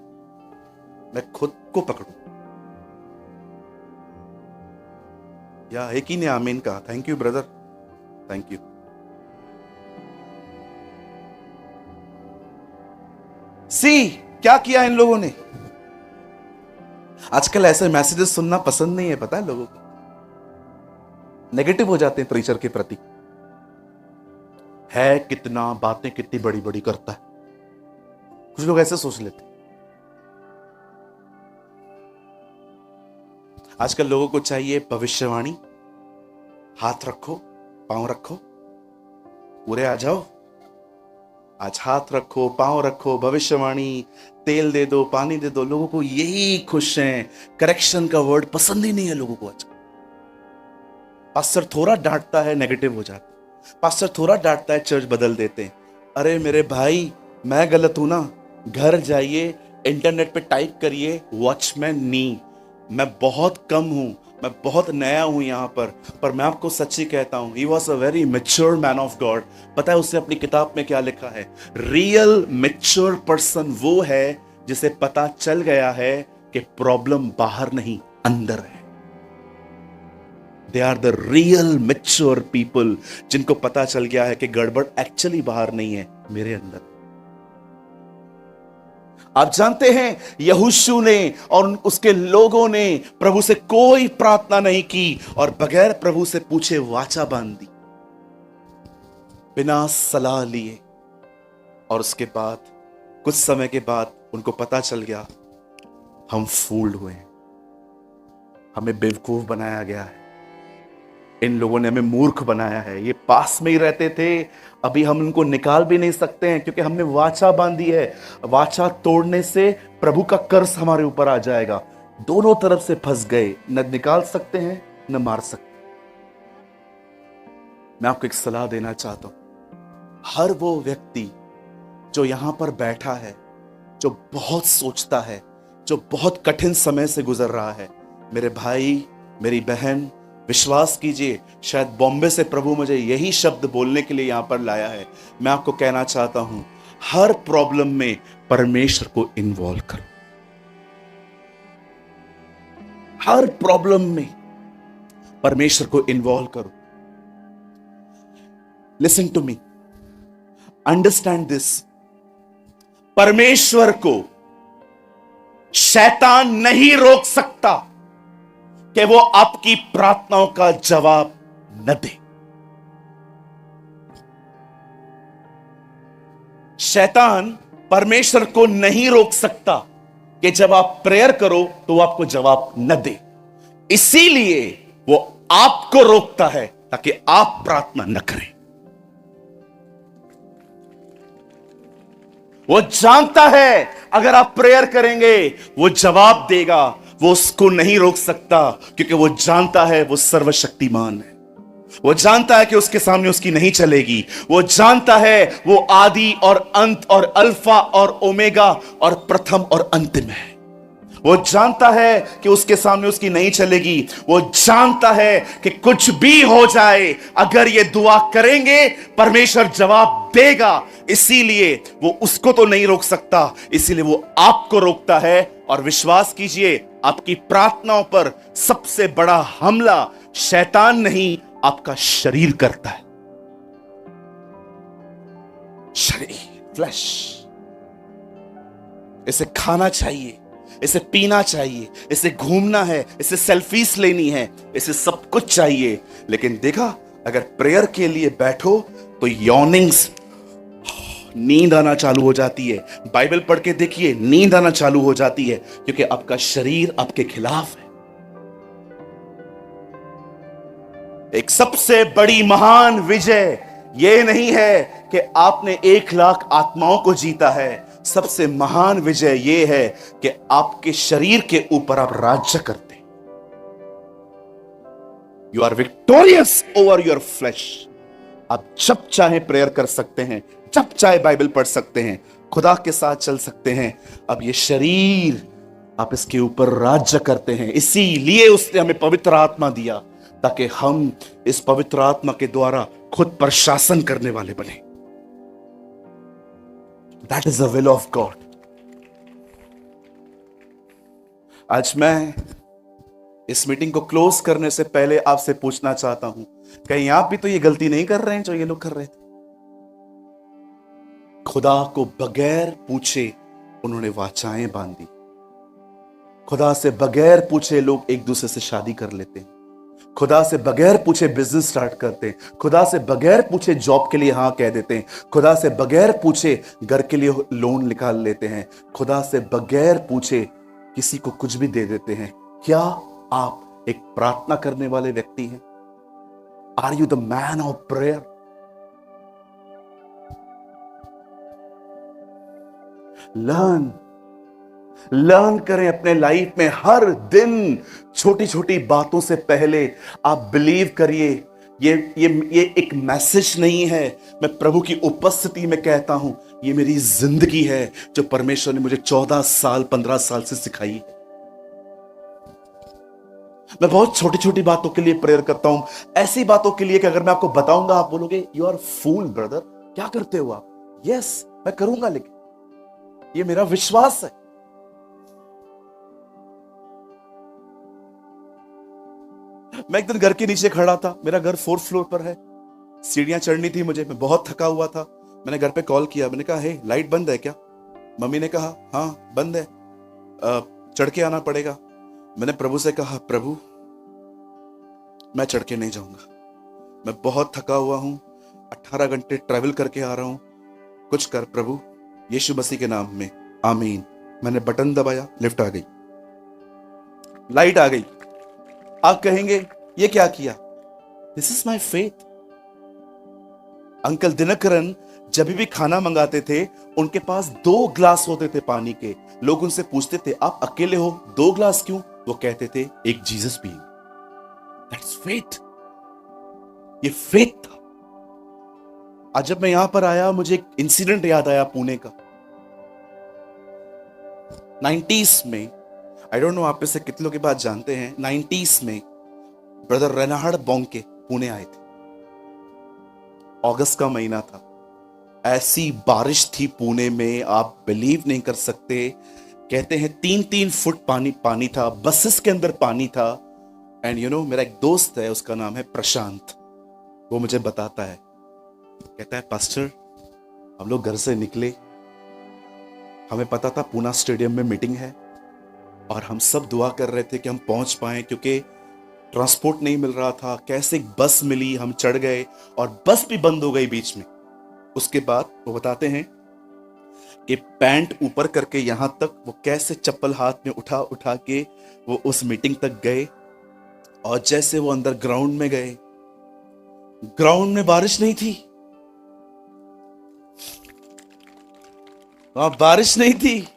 मैं खुद को पकड़ूं। या एक ही ने आमीन कहा। Thank you brother, thank you. See क्या किया इन लोगों ने? आजकल ऐसे मैसेजेस सुनना पसंद नहीं है, पता है लोगों को। नेगेटिव हो जाते हैं प्रीचर के प्रति। है कितना, बातें कितनी बड़ी बड़ी करता है, कुछ लोग ऐसे सोच लेते हैं। आजकल लोगों को चाहिए भविष्यवाणी, हाथ रखो, पांव रखो, पूरे आ जाओ, आज हाथ रखो, पांव रखो, भविष्यवाणी, तेल दे दो, पानी दे दो। लोगों को यही खुश हैं। करेक्शन का वर्ड पसंद ही नहीं है लोगों को आजकल। पास्टर थोड़ा डांटता है, नेगेटिव हो जाता है। पास्टर थोड़ा डांटता है, चर्च बदल देते हैं। अरे मेरे भाई, मैं गलत हूं ना? घर जाइए, इंटरनेट पे टाइप करिए वॉचमैन नी। मैं बहुत कम हूं, मैं बहुत नया हूं यहां पर मैं आपको सच्ची कहता हूं, he was a very mature man of God. पता है उसने अपनी किताब में क्या लिखा है? रियल मैच्योर पर्सन वो है जिसे पता चल गया है कि प्रॉब्लम बाहर नहीं, अंदर है। They are the real mature people, जिनको पता चल गया है कि गड़बड़ एक्चुअली बाहर नहीं है, मेरे अंदर। आप जानते हैं यहोशू ने और उसके लोगों ने प्रभु से कोई प्रार्थना नहीं की और बगैर प्रभु से पूछे वाचा बांध दी, बिना सलाह लिए। और उसके बाद कुछ समय के बाद उनको पता चल गया हम फूल्ड हुए हैं, हमें बेवकूफ बनाया गया है, इन लोगों ने हमें मूर्ख बनाया है। ये पास में ही रहते थे, अभी हम उनको निकाल भी नहीं सकते हैं क्योंकि हमने वाचा बांधी है। वाचा तोड़ने से प्रभु का कर्ज हमारे ऊपर आ जाएगा। दोनों तरफ से फंस गए, न निकाल सकते हैं न मार सकते। मैं आपको एक सलाह देना चाहता हूं, हर वो व्यक्ति जो यहां पर बैठा है, जो बहुत सोचता है, जो बहुत कठिन समय से गुजर रहा है, मेरे भाई, मेरी बहन, विश्वास कीजिए, शायद बॉम्बे से प्रभु मुझे यही शब्द बोलने के लिए यहां पर लाया है। मैं आपको कहना चाहता हूं, हर प्रॉब्लम में परमेश्वर को इन्वॉल्व करो। हर प्रॉब्लम में परमेश्वर को इन्वॉल्व करो। Listen to me, understand this. परमेश्वर को शैतान नहीं रोक सकता कि वो आपकी प्रार्थनाओं का जवाब न दे। शैतान परमेश्वर को नहीं रोक सकता कि जब आप प्रेयर करो तो वो आपको जवाब न दे। इसीलिए वो आपको रोकता है ताकि आप प्रार्थना न करें। वो जानता है अगर आप प्रेयर करेंगे वो जवाब देगा। वो उसको नहीं रोक सकता क्योंकि वो जानता है वो सर्वशक्तिमान है। वो जानता है कि उसके सामने उसकी नहीं चलेगी। वो जानता है वो आदि और अंत और अल्फा और ओमेगा और प्रथम और अंतिम है। वो जानता है कि उसके सामने उसकी नहीं चलेगी। वो जानता है कि कुछ भी हो जाए, अगर ये दुआ करेंगे परमेश्वर जवाब देगा। इसीलिए वो उसको तो नहीं रोक सकता, इसीलिए वो आपको रोकता है। और विश्वास कीजिए, आपकी प्रार्थनाओं पर सबसे बड़ा हमला शैतान नहीं, आपका शरीर करता है। शरीर, फ्लैश। इसे खाना चाहिए, इसे पीना चाहिए, इसे घूमना है, इसे सेल्फीज लेनी है, इसे सब कुछ चाहिए। लेकिन देखा, अगर प्रेयर के लिए बैठो तो यॉर्निंग्स, नींद आना चालू हो जाती है। बाइबल पढ़ के देखिए, नींद आना चालू हो जाती है क्योंकि आपका शरीर आपके खिलाफ है। एक सबसे बड़ी महान विजय यह नहीं है कि आपने 1,00,000 आत्माओं को जीता है। सबसे महान विजय यह है कि आपके शरीर के ऊपर आप राज्य करते हैं। You are victorious over your flesh. आप जब चाहे प्रेयर कर सकते हैं, जब चाहे बाइबल पढ़ सकते हैं, खुदा के साथ चल सकते हैं। अब ये शरीर, आप इसके ऊपर राज्य करते हैं। इसीलिए उसने हमें पवित्र आत्मा दिया ताकि हम इस पवित्र आत्मा के द्वारा खुद पर शासन करने वाले बने। That is the will of God. आज मैं इस मीटिंग को क्लोज करने से पहले आपसे पूछना चाहता हूं, कहीं आप भी तो ये गलती नहीं कर रहे हैं जो ये लोग कर रहे थे? खुदा को बगैर पूछे उन्होंने वाचाएं बांधी। खुदा से बगैर पूछे लोग एक दूसरे से शादी कर लेते हैं। खुदा से बगैर पूछे बिजनेस स्टार्ट करते हैं, खुदा से बगैर पूछे जॉब के लिए हाँ कह देते हैं, खुदा से बगैर पूछे घर के लिए लोन निकाल लेते हैं, खुदा से बगैर पूछे किसी को कुछ भी दे देते हैं। क्या आप एक प्रार्थना करने वाले व्यक्ति हैं? Are you the man of prayer? Learn करें अपने लाइफ में हर दिन छोटी छोटी बातों से पहले आप बिलीव करिए। ये एक मैसेज नहीं है, मैं प्रभु की उपस्थिति में कहता हूं, ये मेरी जिंदगी है जो परमेश्वर ने मुझे 14 साल 15 साल से सिखाई है। मैं बहुत छोटी छोटी बातों के लिए प्रेयर करता हूं, ऐसी बातों के लिए कि अगर मैं आपको बताऊंगा आप बोलोगे यू आर फूल ब्रदर, क्या करते हो आप? यस मैं करूंगा, लेकिन ये मेरा विश्वास है। मैं एक दिन घर के नीचे खड़ा था, मेरा घर 4th फ्लोर पर है, सीढ़ियां चढ़नी थी मुझे, मैं बहुत थका हुआ था। मैंने घर पे कॉल किया, मैंने कहा हे लाइट बंद है क्या? मम्मी ने कहा हाँ बंद है, चढ़ के आना पड़ेगा। मैंने प्रभु से कहा प्रभु मैं चढ़ के नहीं जाऊंगा, मैं बहुत थका हुआ हूं, 18 घंटे ट्रैवल करके आ रहा हूं, कुछ कर प्रभु, यीशु मसीह के नाम में, आमीन। मैंने बटन दबाया, लिफ्ट आ गई, लाइट आ गई। आप कहेंगे ये क्या किया? This is my faith. Uncle Dinakaran जब भी खाना मंगाते थे उनके पास 2 ग्लास होते थे पानी के। लोग उनसे पूछते थे आप अकेले हो, 2 ग्लास क्यों? वो कहते थे एक जीसस बीइंग। That's faith. ये फेथ था। आज जब मैं यहां पर आया मुझे एक इंसिडेंट याद आया पुणे का। 90s में, आई डोंट नो आप में से कितने लोग की बात जानते हैं, 90s में ब्रदर रेनहार्ड बोंके पुणे आए थे। अगस्त का महीना था, ऐसी बारिश थी पुणे में आप बिलीव नहीं कर सकते। कहते हैं 3-3 फुट पानी था, बसेस के अंदर पानी था। एंड यू नो मेरा एक दोस्त है, उसका नाम है प्रशांत, वो मुझे बताता है, कहता है पास्टर हम लोग घर से निकले, हमें पता था पूना स्टेडियम में मीटिंग है और हम सब दुआ कर रहे थे कि हम पहुंच पाएं क्योंकि ट्रांसपोर्ट नहीं मिल रहा था। कैसे एक बस मिली, हम चढ़ गए और बस भी बंद हो गई बीच में। उसके बाद वो बताते हैं कि पैंट ऊपर करके यहां तक वो कैसे चप्पल हाथ में उठा उठा के वो उस मीटिंग तक गए। और जैसे वो अंदर ग्राउंड में गए, ग्राउंड में बारिश नहीं थी, वहां बारिश नहीं थी।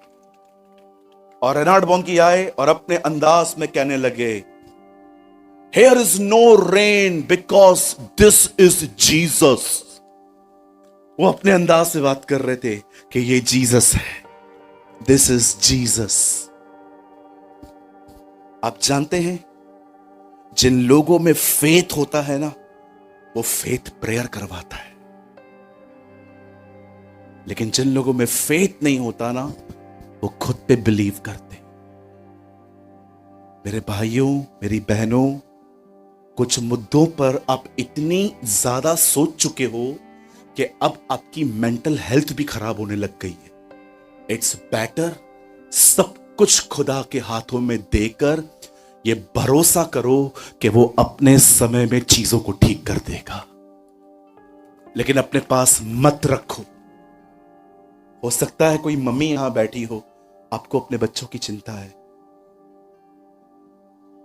और रेनाल्ड बोंकी आए और अपने अंदाज में कहने लगे Here is no rain because this is Jesus। वो अपने अंदाज से बात कर रहे थे कि ये जीसस है, This is Jesus। आप जानते हैं जिन लोगों में फेथ होता है ना, वो फेथ प्रेयर करवाता है, लेकिन जिन लोगों में फेथ नहीं होता ना, वो खुद पे बिलीव करते। मेरे भाइयों मेरी बहनों, कुछ मुद्दों पर आप इतनी ज्यादा सोच चुके हो कि अब आपकी मेंटल हेल्थ भी खराब होने लग गई है। इट्स बेटर सब कुछ खुदा के हाथों में देकर ये भरोसा करो कि वो अपने समय में चीजों को ठीक कर देगा, लेकिन अपने पास मत रखो। हो सकता है कोई मम्मी यहां बैठी हो, आपको अपने बच्चों की चिंता है।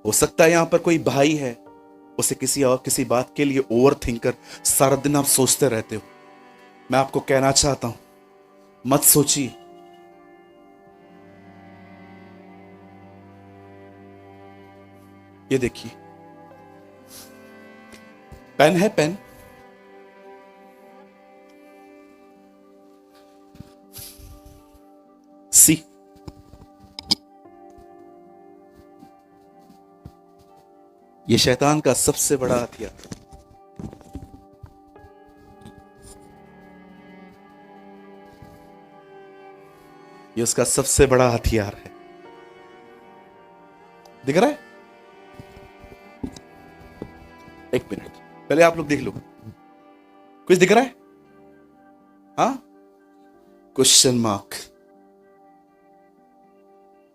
हो सकता है यहां पर कोई भाई है, उसे किसी बात के लिए ओवर थिंकर सारा दिन आप सोचते रहते हो। मैं आपको कहना चाहता हूं मत सोचिए। ये देखिए पेन है, पेन सी, ये शैतान का सबसे बड़ा हथियार। ये उसका सबसे बड़ा हथियार है। दिख रहा है? एक मिनट पहले आप लोग देख लो, कुछ दिख रहा है? हाँ, क्वेश्चन मार्क।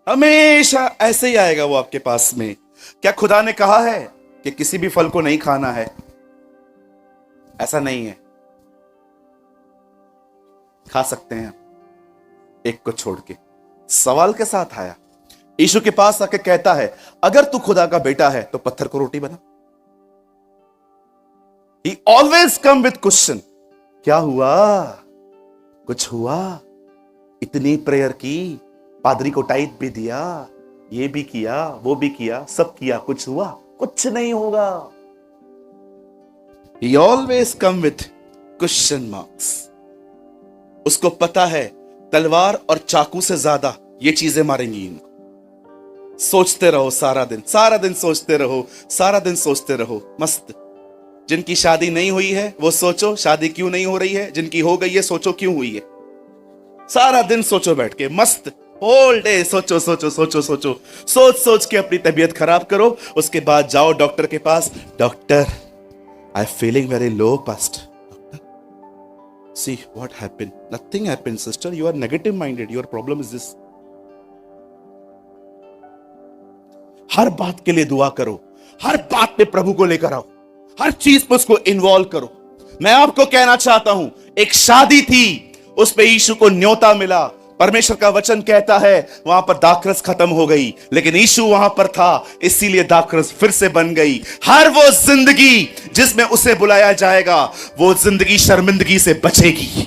हमेशा ऐसे ही आएगा वो आपके पास में। क्या खुदा ने कहा है कि किसी भी फल को नहीं खाना है, ऐसा नहीं है, खा सकते हैं एक को छोड़ के। सवाल के साथ आया, यीशु के पास आके कहता है अगर तू खुदा का बेटा है तो पत्थर को रोटी बना। He always come with question, क्या हुआ, कुछ हुआ, इतनी प्रेयर की, पादरी को टाइट भी दिया, ये भी किया, वो भी किया, सब किया, कुछ हुआ, कुछ नहीं होगा। He always come with question marks। उसको पता है तलवार और चाकू से ज्यादा ये चीजें मारेंगी इनको। सोचते रहो सारा दिन, सारा दिन सोचते रहो, सारा दिन सोचते रहो, मस्त। जिनकी शादी नहीं हुई है वो सोचो शादी क्यों नहीं हो रही है, जिनकी हो गई है सोचो क्यों हुई है। सारा दिन सोचो बैठ के, मस्त होल डे सोचो सोचो सोचो सोचो, सोच सोच के अपनी तबीयत खराब करो। उसके बाद जाओ डॉक्टर के पास, doctor I feeling very low past. See what happened? Nothing happened, sister. You are negative minded. Your problem is this. हर बात के लिए दुआ करो, हर बात पे प्रभु को लेकर आओ, हर चीज पे उसको इन्वॉल्व करो। मैं आपको कहना चाहता हूं, एक शादी थी, उस पे यीशु को न्योता मिला। परमेश्वर का वचन कहता है वहां पर दाखरस खत्म हो गई, लेकिन यीशु वहां पर था, इसीलिए दाखरस फिर से बन गई। हर वो जिंदगी जिसमें उसे बुलाया जाएगा, वो जिंदगी शर्मिंदगी से बचेगी,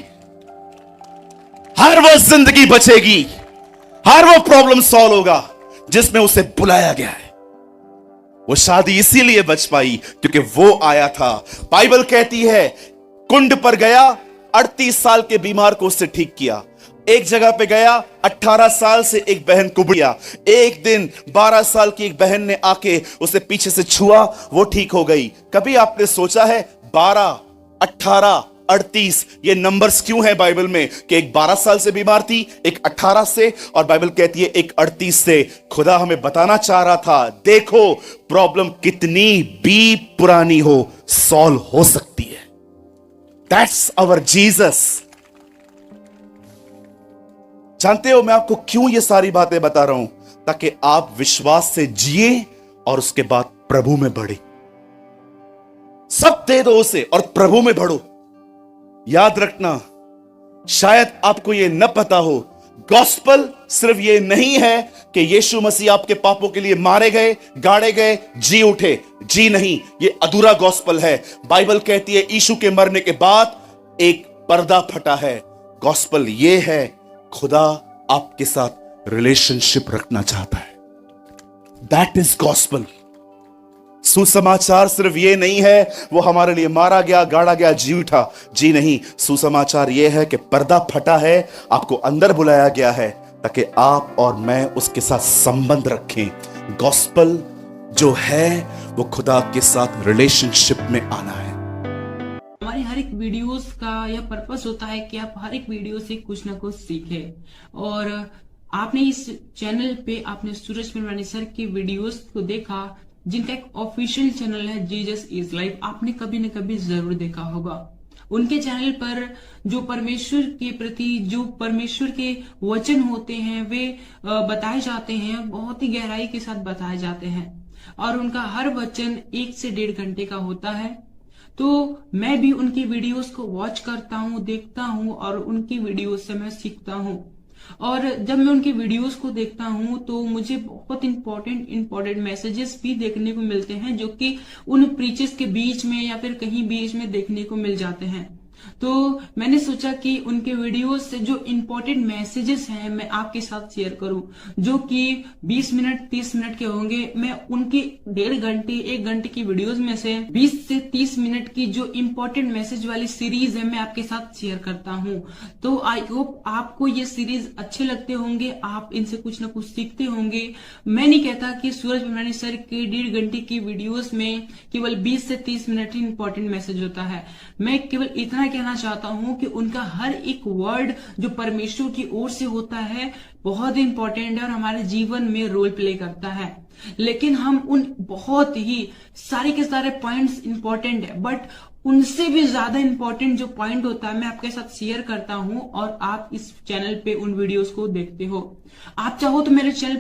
हर वो जिंदगी बचेगी, हर वो प्रॉब्लम सॉल्व होगा जिसमें उसे बुलाया गया है। वो शादी इसीलिए बच पाई क्योंकि वो आया था। बाइबल कहती है कुंड पर गया, 38 साल के बीमार को उससे ठीक किया। एक जगह पे गया, 18 साल से एक बहन कुबड़िया, एक दिन 12 साल की एक बहन ने आके उसे पीछे से छुआ, वो ठीक हो गई। कभी आपने सोचा है 12, 18, 38 ये नंबर्स क्यों है बाइबल में, कि एक 12 साल से बीमार थी, एक 18 से, और बाइबल कहती है एक 38 से। खुदा हमें बताना चाह रहा था, देखो प्रॉब्लम कितनी भी पुरानी हो, सॉल्व हो सकती है। That's our Jesus. जानते हो मैं आपको क्यों ये सारी बातें बता रहा हूं, ताकि आप विश्वास से जिए और उसके बाद प्रभु में बढ़े। सब दे दो उसे और प्रभु में बढ़ो। याद रखना, शायद आपको ये न पता हो, गॉस्पल सिर्फ ये नहीं है कि यीशु मसीह आपके पापों के लिए मारे गए, गाड़े गए, जी उठे। जी नहीं, ये अधूरा गॉस्पल है। बाइबल कहती है यीशु के मरने के बाद एक पर्दा फटा है। गॉस्पल ये है, खुदा आपके साथ रिलेशनशिप रखना चाहता है। That is gospel. सुसमाचार सिर्फ ये नहीं है वो हमारे लिए मारा गया, गाड़ा गया, जी उठा। जी नहीं, सुसमाचार ये है कि पर्दा फटा है, आपको अंदर बुलाया गया है ताकि आप और मैं उसके साथ संबंध रखें। गॉस्पल जो है वो खुदा के साथ रिलेशनशिप में आना है। हमारे हर एक वीडियोस का यह पर्पस होता है कि आप हर एक वीडियो से कुछ ना कुछ सीखें। और आपने इस चैनल पे आपने सूरज मिलवानी सर की वीडियोस को देखा, जिनका एक ऑफिशियल चैनल है जीसस इज लाइफ, आपने कभी न कभी जरूर देखा होगा। उनके चैनल पर जो परमेश्वर के प्रति जो परमेश्वर के वचन होते हैं वे बताए जाते हैं, बहुत ही गहराई के साथ बताए जाते हैं, और उनका हर वचन 1 से 1.5 घंटे का होता है। तो मैं भी उनकी वीडियोस को वॉच करता हूँ, देखता हूँ, और उनकी वीडियोस से मैं सीखता हूँ। और जब मैं उनकी वीडियोस को देखता हूँ तो मुझे बहुत इंपॉर्टेंट मैसेजेस भी देखने को मिलते हैं, जो कि उन प्रीचेस के बीच में या फिर कहीं बीच में देखने को मिल जाते हैं। तो मैंने सोचा कि उनके वीडियोस से जो इम्पोर्टेंट मैसेजेस हैं मैं आपके साथ शेयर करूं, जो कि 20 मिनट 30 मिनट के होंगे। मैं उनकी 1.5 घंटे 1 घंटे की वीडियोस में से 20 से 30 मिनट की जो इम्पोर्टेंट मैसेज वाली सीरीज है मैं आपके साथ शेयर करता हूं। तो आई होप आपको ये सीरीज अच्छे लगते होंगे, आप इनसे कुछ ना कुछ सीखते होंगे। मैं नहीं कहता कि सूरज मिलवानी सर के 1.5 घंटे की वीडियोस में केवल 20 से 30 मिनट ही इम्पोर्टेंट मैसेज होता है। मैं केवल इतना कहना चाहता हूं कि उनका हर एक वर्ड जो परमेश्वर की ओर से होता है बहुत इंपॉर्टेंट है और हमारे जीवन में रोल प्ले करता है। लेकिन हम उन बहुत ही सारे के सारे पॉइंट्स इंपॉर्टेंट है, बट उनसे भी ज्यादा इंपॉर्टेंट जो पॉइंट होता है मैं आपके साथ शेयर करता हूं और आप इस चैनल पे उन वीडियोस को देखते हो। आप चाहो तो मेरे चैनल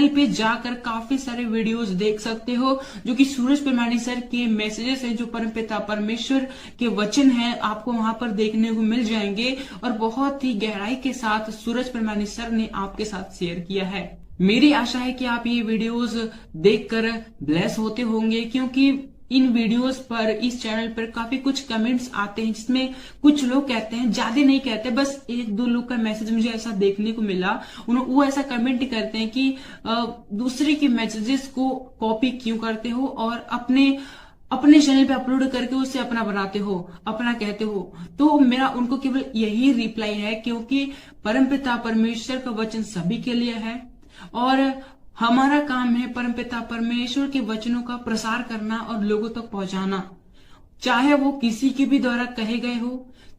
पे जाकर काफी सारे वीडियोस देख सकते हो जो कि सूरज परमाणी सर के मैसेजेस है, जो परमपिता परमेश्वर के वचन है, आपको वहां पर देखने को मिल जाएंगे और बहुत ही गहराई के साथ सूरज परमाणी सर ने आपके साथ शेयर किया है। मेरी आशा है कि आप ये वीडियोस देखकर ब्लेस होते होंगे, क्योंकि इन वीडियोस पर, इस चैनल पर काफी कुछ कमेंट्स आते हैं जिसमें कुछ लोग कहते हैं, ज्यादा नहीं कहते, बस एक दो लोग का मैसेज मुझे ऐसा देखने को मिला, वो ऐसा कमेंट करते हैं कि दूसरे के मैसेजेस को कॉपी क्यों करते हो और अपने चैनल पे अपलोड करके उससे अपना बनाते हो, अपना कहते हो। तो मेरा उनको केवल यही रिप्लाई है, क्योंकि परमपिता परमेश्वर का वचन सभी के लिए है और हमारा काम है परमपिता परमेश्वर के वचनों का प्रसार करना और लोगों तक पहुंचाना, चाहे वो किसी के भी द्वारा कहे गए हो,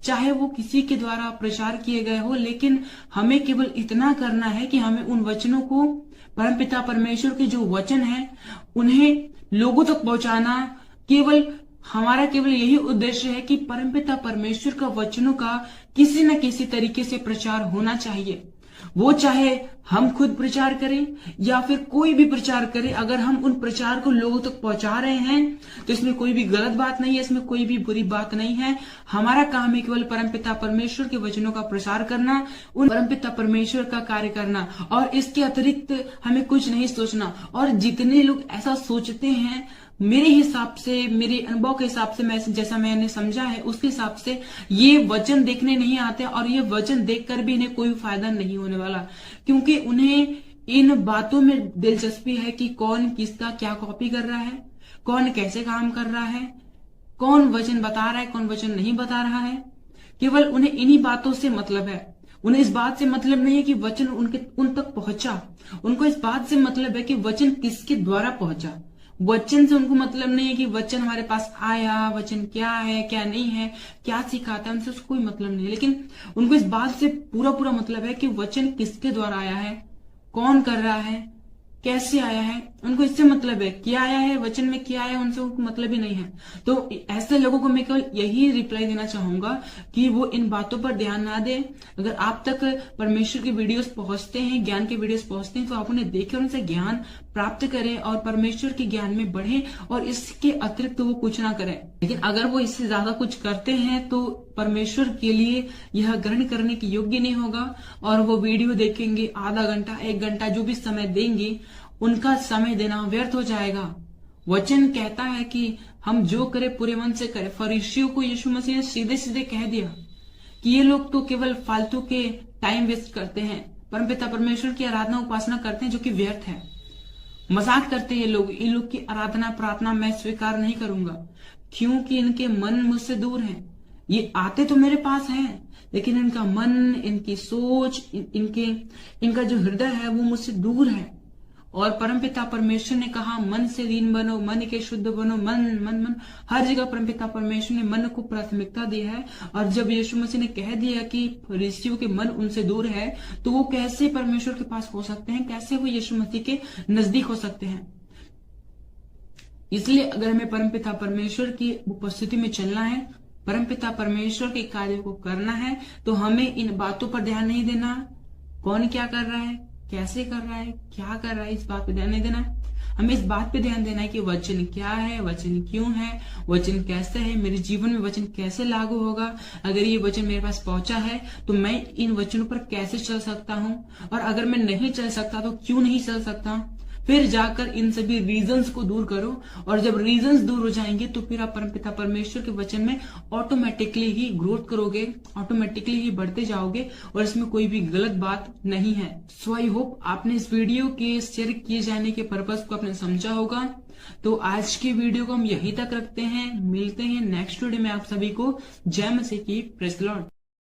चाहे वो किसी के द्वारा प्रचार किए गए हो, लेकिन हमें केवल इतना करना है कि हमें उन वचनों को, परमपिता परमेश्वर के जो वचन है, उन्हें लोगों तक पहुंचाना। हमारा केवल यही उद्देश्य है कि परमपिता परमेश्वर का वचनों का किसी न किसी तरीके से प्रचार होना चाहिए, वो चाहे हम खुद प्रचार करें या फिर कोई भी प्रचार करे। अगर हम उन प्रचार को लोगों तक पहुंचा रहे हैं तो इसमें कोई भी गलत बात नहीं है, इसमें कोई भी बुरी बात नहीं है। हमारा काम है केवल परमपिता परमेश्वर के वचनों का प्रसार करना, उन परमपिता परमेश्वर का कार्य करना और इसके अतिरिक्त हमें कुछ नहीं सोचना। और जितने लोग ऐसा सोचते हैं, मेरे हिसाब से, मेरे अनुभव के हिसाब से, मैं जैसा मैंने समझा है उसके हिसाब से ये वचन देखने नहीं आते और ये वचन देखकर भी इन्हें कोई फायदा नहीं होने वाला, क्योंकि उन्हें इन बातों में दिलचस्पी है कि कौन किसका क्या कॉपी कर रहा है, कौन कैसे काम कर रहा है, कौन वचन बता रहा है, कौन वचन नहीं बता रहा है। केवल उन्हें इन्हीं बातों से मतलब है। उन्हें इस बात से मतलब नहीं है कि वचन उन तक पहुंचा, उनको इस बात से मतलब है कि वचन किसके द्वारा पहुंचा। वचन से उनको मतलब नहीं है कि वचन हमारे पास आया, वचन क्या है क्या नहीं है, क्या सिखाता है, उनसे उसको कोई मतलब नहीं है। लेकिन उनको इस बात से पूरा मतलब है कि वचन किसके द्वारा आया है, कौन कर रहा है, कैसे आया है, उनको इससे मतलब है। क्या आया है, वचन में क्या आया है, उनसे उनको मतलब ही नहीं है। तो ऐसे लोगों को मैं केवल यही रिप्लाई देना चाहूंगा कि वो इन बातों पर ध्यान ना दें। अगर आप तक परमेश्वर के वीडियोस पहुंचते हैं, ज्ञान के वीडियोस पहुंचते हैं, तो आप उन्हें देखें, उनसे ज्ञान प्राप्त करें और परमेश्वर के ज्ञान में बढ़े और इसके अतिरिक्त वो कुछ ना करें। लेकिन अगर वो इससे ज्यादा कुछ करते हैं तो परमेश्वर के लिए यह ग्रहण करने के योग्य नहीं होगा और वो वीडियो देखेंगे, आधा घंटा 1 घंटा जो भी समय देंगे, उनका समय देना व्यर्थ हो जाएगा। वचन कहता है कि हम जो करें पूरे मन से करें। फरीसियों को यीशु मसीह ने सीधे सीधे कह दिया कि ये लोग तो केवल फालतू के टाइम वेस्ट करते हैं, परमपिता परमेश्वर की आराधना उपासना करते हैं जो कि व्यर्थ है, मजाक करते हैं ये लोग। इन लोग की आराधना प्रार्थना मैं स्वीकार नहीं करूंगा, क्योंकि इनके मन मुझसे दूर है। ये आते तो मेरे पास हैं, लेकिन इनका मन, इनकी सोच, इनका जो हृदय है वो मुझसे दूर है। और परमपिता परमेश्वर ने कहा मन से दीन बनो, मन के शुद्ध बनो। मन मन मन हर जगह परमपिता परमेश्वर ने मन को प्राथमिकता दी है। और जब यीशु मसीह ने कह दिया कि फरीसियों के मन उनसे दूर है, तो वो कैसे परमेश्वर के पास हो सकते हैं, कैसे वो यीशु मसीह के नजदीक हो सकते हैं। इसलिए अगर हमें परमपिता परमेश्वर की उपस्थिति में चलना है, परमपिता परमेश्वर के कार्य को करना है, तो हमें इन बातों पर ध्यान नहीं देना, कौन क्या कर रहा है, कैसे कर रहा है, क्या कर रहा है, इस बात पे ध्यान नहीं देना है। हमें इस बात पे ध्यान देना है कि वचन क्या है, वचन क्यों है, वचन कैसे है, मेरे जीवन में वचन कैसे लागू होगा। अगर ये वचन मेरे पास पहुंचा है तो मैं इन वचनों पर कैसे चल सकता हूँ, और अगर मैं नहीं चल सकता तो क्यों नहीं चल सकता। फिर जाकर इन सभी रीजंस को दूर करो, और जब रीजंस दूर हो जाएंगे तो फिर आप परमपिता परमेश्वर के वचन में ऑटोमेटिकली ही ग्रोथ करोगे, ऑटोमेटिकली ही बढ़ते जाओगे, और इसमें कोई भी गलत बात नहीं है। सो आई होप आपने इस वीडियो के शेयर किए जाने के पर्पस को आपने समझा होगा। तो आज की वीडियो को हम यहीं तक रखते हैं, मिलते हैं नेक्स्ट वीडियो में। आप सभी को जय मसीह की, प्रेज़ द लॉर्ड।